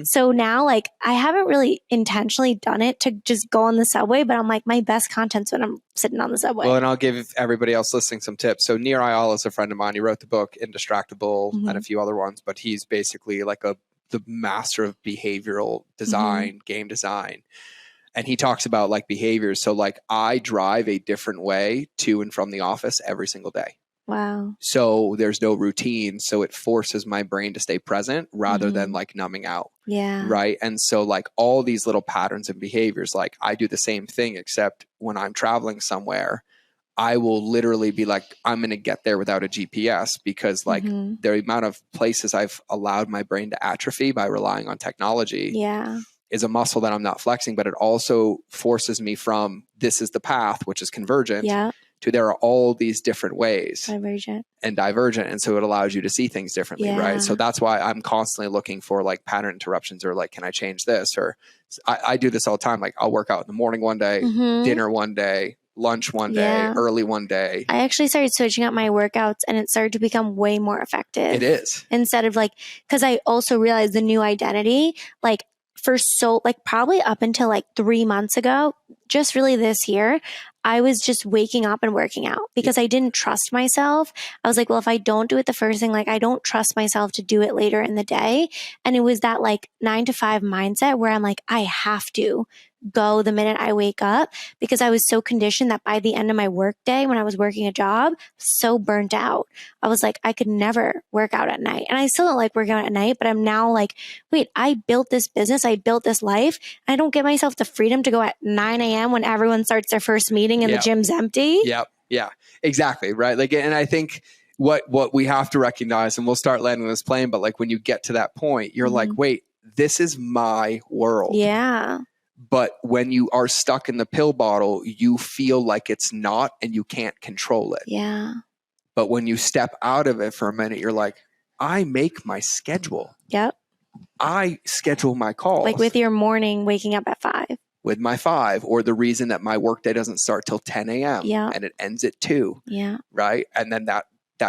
So now like I haven't really intentionally done it to just go on the subway, but I'm like my best content's when I'm sitting on the subway. Well, and I'll give everybody else listening some tips. So Nir Eyal is a friend of mine. He wrote the book Indistractable and a few other ones, but he's basically like the master of behavioral design, game design. And he talks about like behaviors. So like I drive a different way to and from the office every single day. Wow. So there's no routine. So it forces my brain to stay present rather than like numbing out. Yeah. Right. And so like all these little patterns and behaviors, like I do the same thing, except when I'm traveling somewhere, I will literally be like, I'm going to get there without a GPS because like the amount of places I've allowed my brain to atrophy by relying on technology. Yeah. Is a muscle that I'm not flexing, but it also forces me from this is the path, which is convergent, to there are all these different ways. Divergent. And so it allows you to see things differently, right? So that's why I'm constantly looking for like pattern interruptions or like, can I change this? Or I do this all the time. Like I'll work out in the morning one day, dinner one day, lunch one day, early one day. I actually started switching up my workouts and it started to become way more effective. It is. Instead of like, because I also realized the new identity, like probably up until like 3 months ago, just really this year, I was just waking up and working out because I didn't trust myself. I was like, well, if I don't do it the first thing, like I don't trust myself to do it later in the day. And it was that like 9 to 5 mindset where I'm like, I have to go the minute I wake up because I was so conditioned that by the end of my work day, when I was working a job, so burnt out. I was like, I could never work out at night. And I still don't like working out at night, but I'm now like, wait, I built this business. I built this life. I don't give myself the freedom to go at 9 a.m. when everyone starts their first meeting and the gym's empty. Yep. Yeah, exactly. Right. Like, and I think what we have to recognize, and we'll start landing this plane, but like when you get to that point, you're like, wait, this is my world. Yeah. But when you are stuck in the pill bottle, you feel like it's not and you can't control it. Yeah. But when you step out of it for a minute, you're like, I make my schedule. Yep. I schedule my calls. Like with your morning waking up at 5. With my 5, or the reason that my workday doesn't start till 10 a.m. and it ends at 2. Yeah. Right. And then that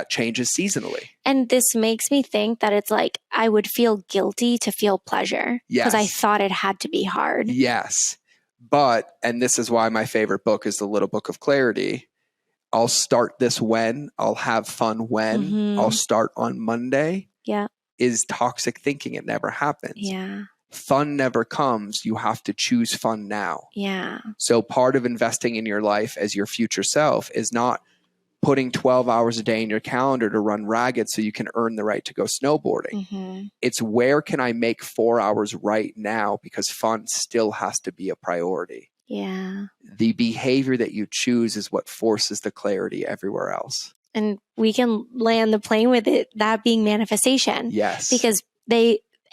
changes seasonally. And this makes me think that it's like I would feel guilty to feel pleasure because I thought it had to be hard. Yes. But, and this is why my favorite book is The Little Book of Clarity. I'll start this when, I'll have fun when, I'll start on Monday. Yeah. Is toxic thinking. It never happens. Yeah. Fun never comes. You have to choose fun now. Yeah. So part of investing in your life as your future self is not putting 12 hours a day in your calendar to run ragged so you can earn the right to go snowboarding. It's where can I make 4 hours right now because fun still has to be a priority. Yeah. The behavior that you choose is what forces the clarity everywhere else. And we can land the plane with it, that being manifestation. Yes. Because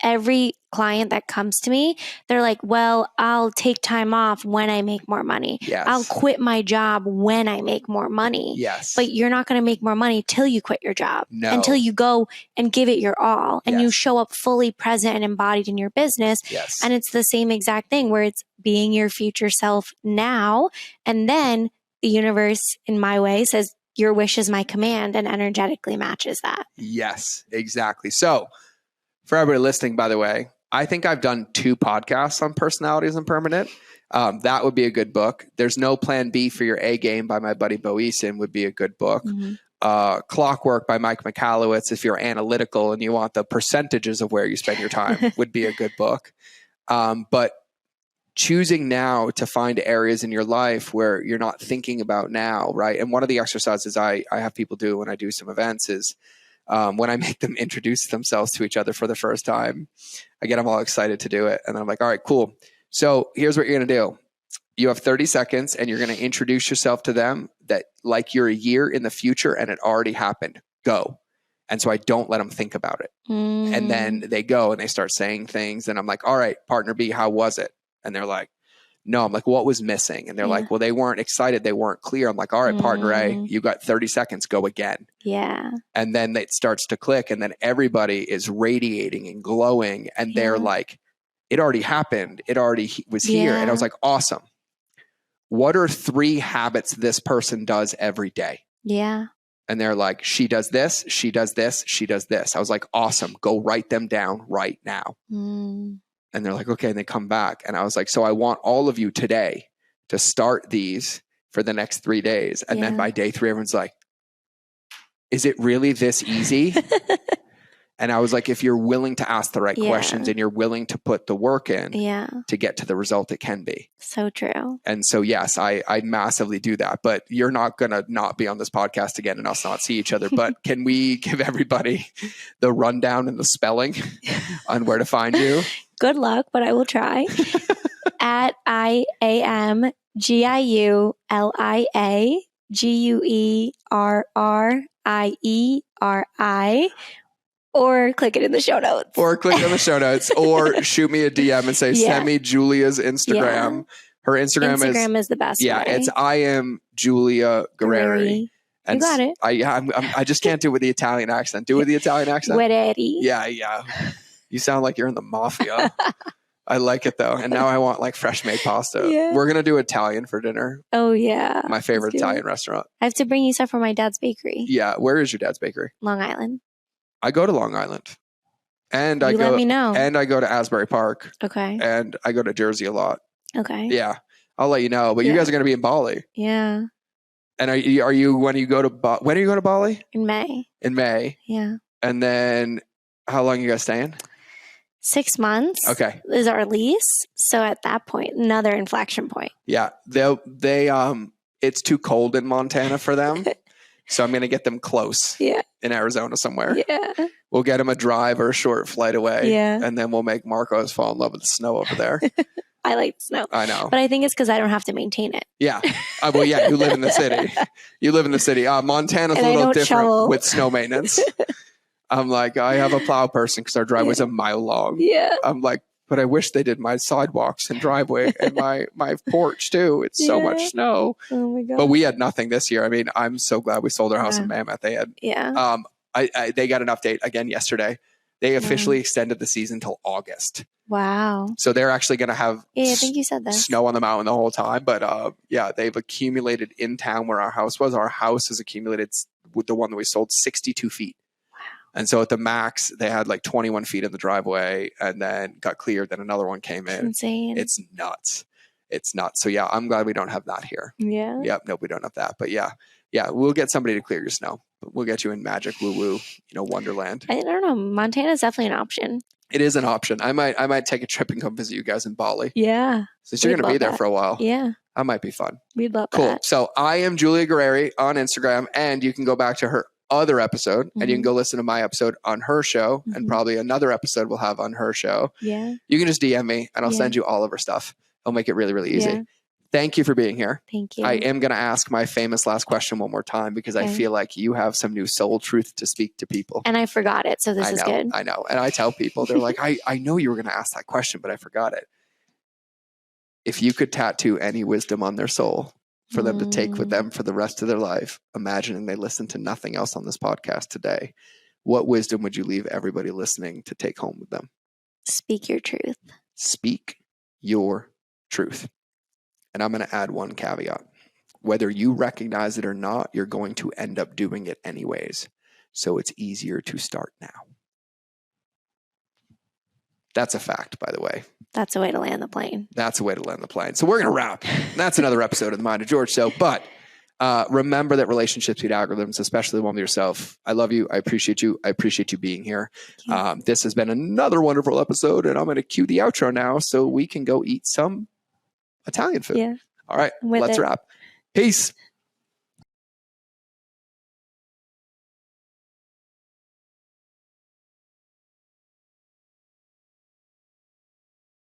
every client that comes to me, they're like, well, I'll take time off when I make more money. Yes. I'll quit my job when I make more money. Yes. But you're not going to make more money till you quit your job. No. Until you go and give it your all and you show up fully present and embodied in your business. Yes. And it's the same exact thing where it's being your future self now. And then the universe, in my way, says, your wish is my command, and energetically matches that. Yes, exactly. So for everybody listening, by the way, I think I've done 2 podcasts on personalities and permanent. That would be a good book. There's No Plan B for Your A Game by my buddy Bo Eason would be a good book. Clockwork by Mike Michalowicz, if you're analytical and you want the percentages of where you spend your time, would be a good book. But choosing now to find areas in your life where you're not thinking about now, right? And one of the exercises I have people do when I do some events is when I make them introduce themselves to each other for the first time, I get them all excited to do it. And then I'm like, all right, cool. So here's what you're going to do. You have 30 seconds and you're going to introduce yourself to them that like you're a year in the future and it already happened. Go. And so I don't let them think about it. And then they go and they start saying things. And I'm like, all right, partner B, how was it? And they're like, no. I'm like, what was missing? And they're like, well, they weren't excited. They weren't clear. I'm like, all right, partner A, you got 30 seconds. Go again. Yeah. And then it starts to click. And then everybody is radiating and glowing. And they're like, it already happened. It already was here. And I was like, awesome. What are 3 habits this person does every day? Yeah. And they're like, she does this, she does this, she does this. I was like, awesome. Go write them down right now. And they're like, okay. And they come back. And I was like, so I want all of you today to start these for the next 3 days. And then by day 3, everyone's like, is it really this easy? And I was like, if you're willing to ask the right questions and you're willing to put the work in to get to the result it can be. So true. And so, yes, I massively do that. But you're not going to not be on this podcast again and us not see each other. But can we give everybody the rundown and the spelling on where to find you? Good luck, but I will try. At IAMGiuliaGuerrieri. Or click it in the show notes. Or click on the show notes. Or shoot me a DM and say, send me Giulia's Instagram. Her Instagram is the best way. It's I am Giulia Guerrieri. You got it. I just can't do it with the Italian accent. Do it with the Italian accent? Guerrieri. Yeah. You sound like you're in the mafia. I like it though. And now I want like fresh made pasta. Yeah. We're going to do Italian for dinner. Oh yeah. My favorite Italian restaurant. I have to bring you stuff from my dad's bakery. Yeah. Where is your dad's bakery? Long Island. I go to Long Island. And let me know. And I go to Asbury Park. Okay. And I go to Jersey a lot. Okay. Yeah. I'll let you know. But you guys are going to be in Bali. Yeah. And are you when are you going to Bali? In May. In May. Yeah. And then how long are you guys staying? 6 months. Okay. Is our lease. So at that point, another inflection point. Yeah. They it's too cold in Montana for them. So I'm going to get them close. Yeah. In Arizona somewhere. Yeah. We'll get them a drive or a short flight away. Yeah. And then we'll make Marcos fall in love with the snow over there. I like the snow. I know. But I think it's because I don't have to maintain it. Yeah. Well, yeah, you live in the city. Montana's And a little different shovel. with snow maintenance. I'm like, I have a plow person because our driveway's a mile long. Yeah. I'm like, but I wish they did my sidewalks and driveway and my porch too. It's so much snow. Oh my God. But we had nothing this year. I mean, I'm so glad we sold our house in Mammoth. They had, they got an update again yesterday. They officially extended the season till August. Wow. So they're actually going to have I think you said that. Snow on the mountain the whole time. But they've accumulated in town where our house was. Our house has accumulated with the one that we sold 62 feet. Wow. And so at the max, they had like 21 feet in the driveway and then got cleared. Then another one came in. That's insane. It's nuts. It's nuts. So yeah, I'm glad we don't have that here. Yeah. Yep. Nope, we don't have that. But yeah, we'll get somebody to clear your snow. We'll get you in magic woo-woo, Wonderland. I don't know. Montana is definitely an option. It is an option. I might take a trip and come visit you guys in Bali. Yeah. Since you're going to be there for a while. Yeah. That might be fun. We'd love cool. that. So I am Giulia Guerrieri on Instagram, and you can go back to her other episode and you can go listen to my episode on her show, and probably another episode we'll have on her show. Yeah. You can just DM me and I'll send you all of her stuff. I'll make it really, really easy. Yeah. Thank you for being here. Thank you. I am going to ask my famous last question one more time because I feel like you have some new soul truth to speak to people. And I forgot it, so this is good. I know. And I tell people, they're like, I know you were going to ask that question, but I forgot it. If you could tattoo any wisdom on their soul for them to take with them for the rest of their life, imagining they listen to nothing else on this podcast today, what wisdom would you leave everybody listening to take home with them? Speak your truth. Speak your truth. And I'm going to add one caveat. Whether you recognize it or not, you're going to end up doing it anyways. So it's easier to start now. That's a fact, by the way. That's a way to land the plane. That's a way to land the plane. So we're going to wrap. That's another episode of the Mind of George Show. But remember that relationships beat algorithms, especially the one with yourself. I love you. I appreciate you. I appreciate you being here. This has been another wonderful episode, and I'm going to cue the outro now so we can go eat some Italian food. Yeah. All right. Let's wrap. Peace.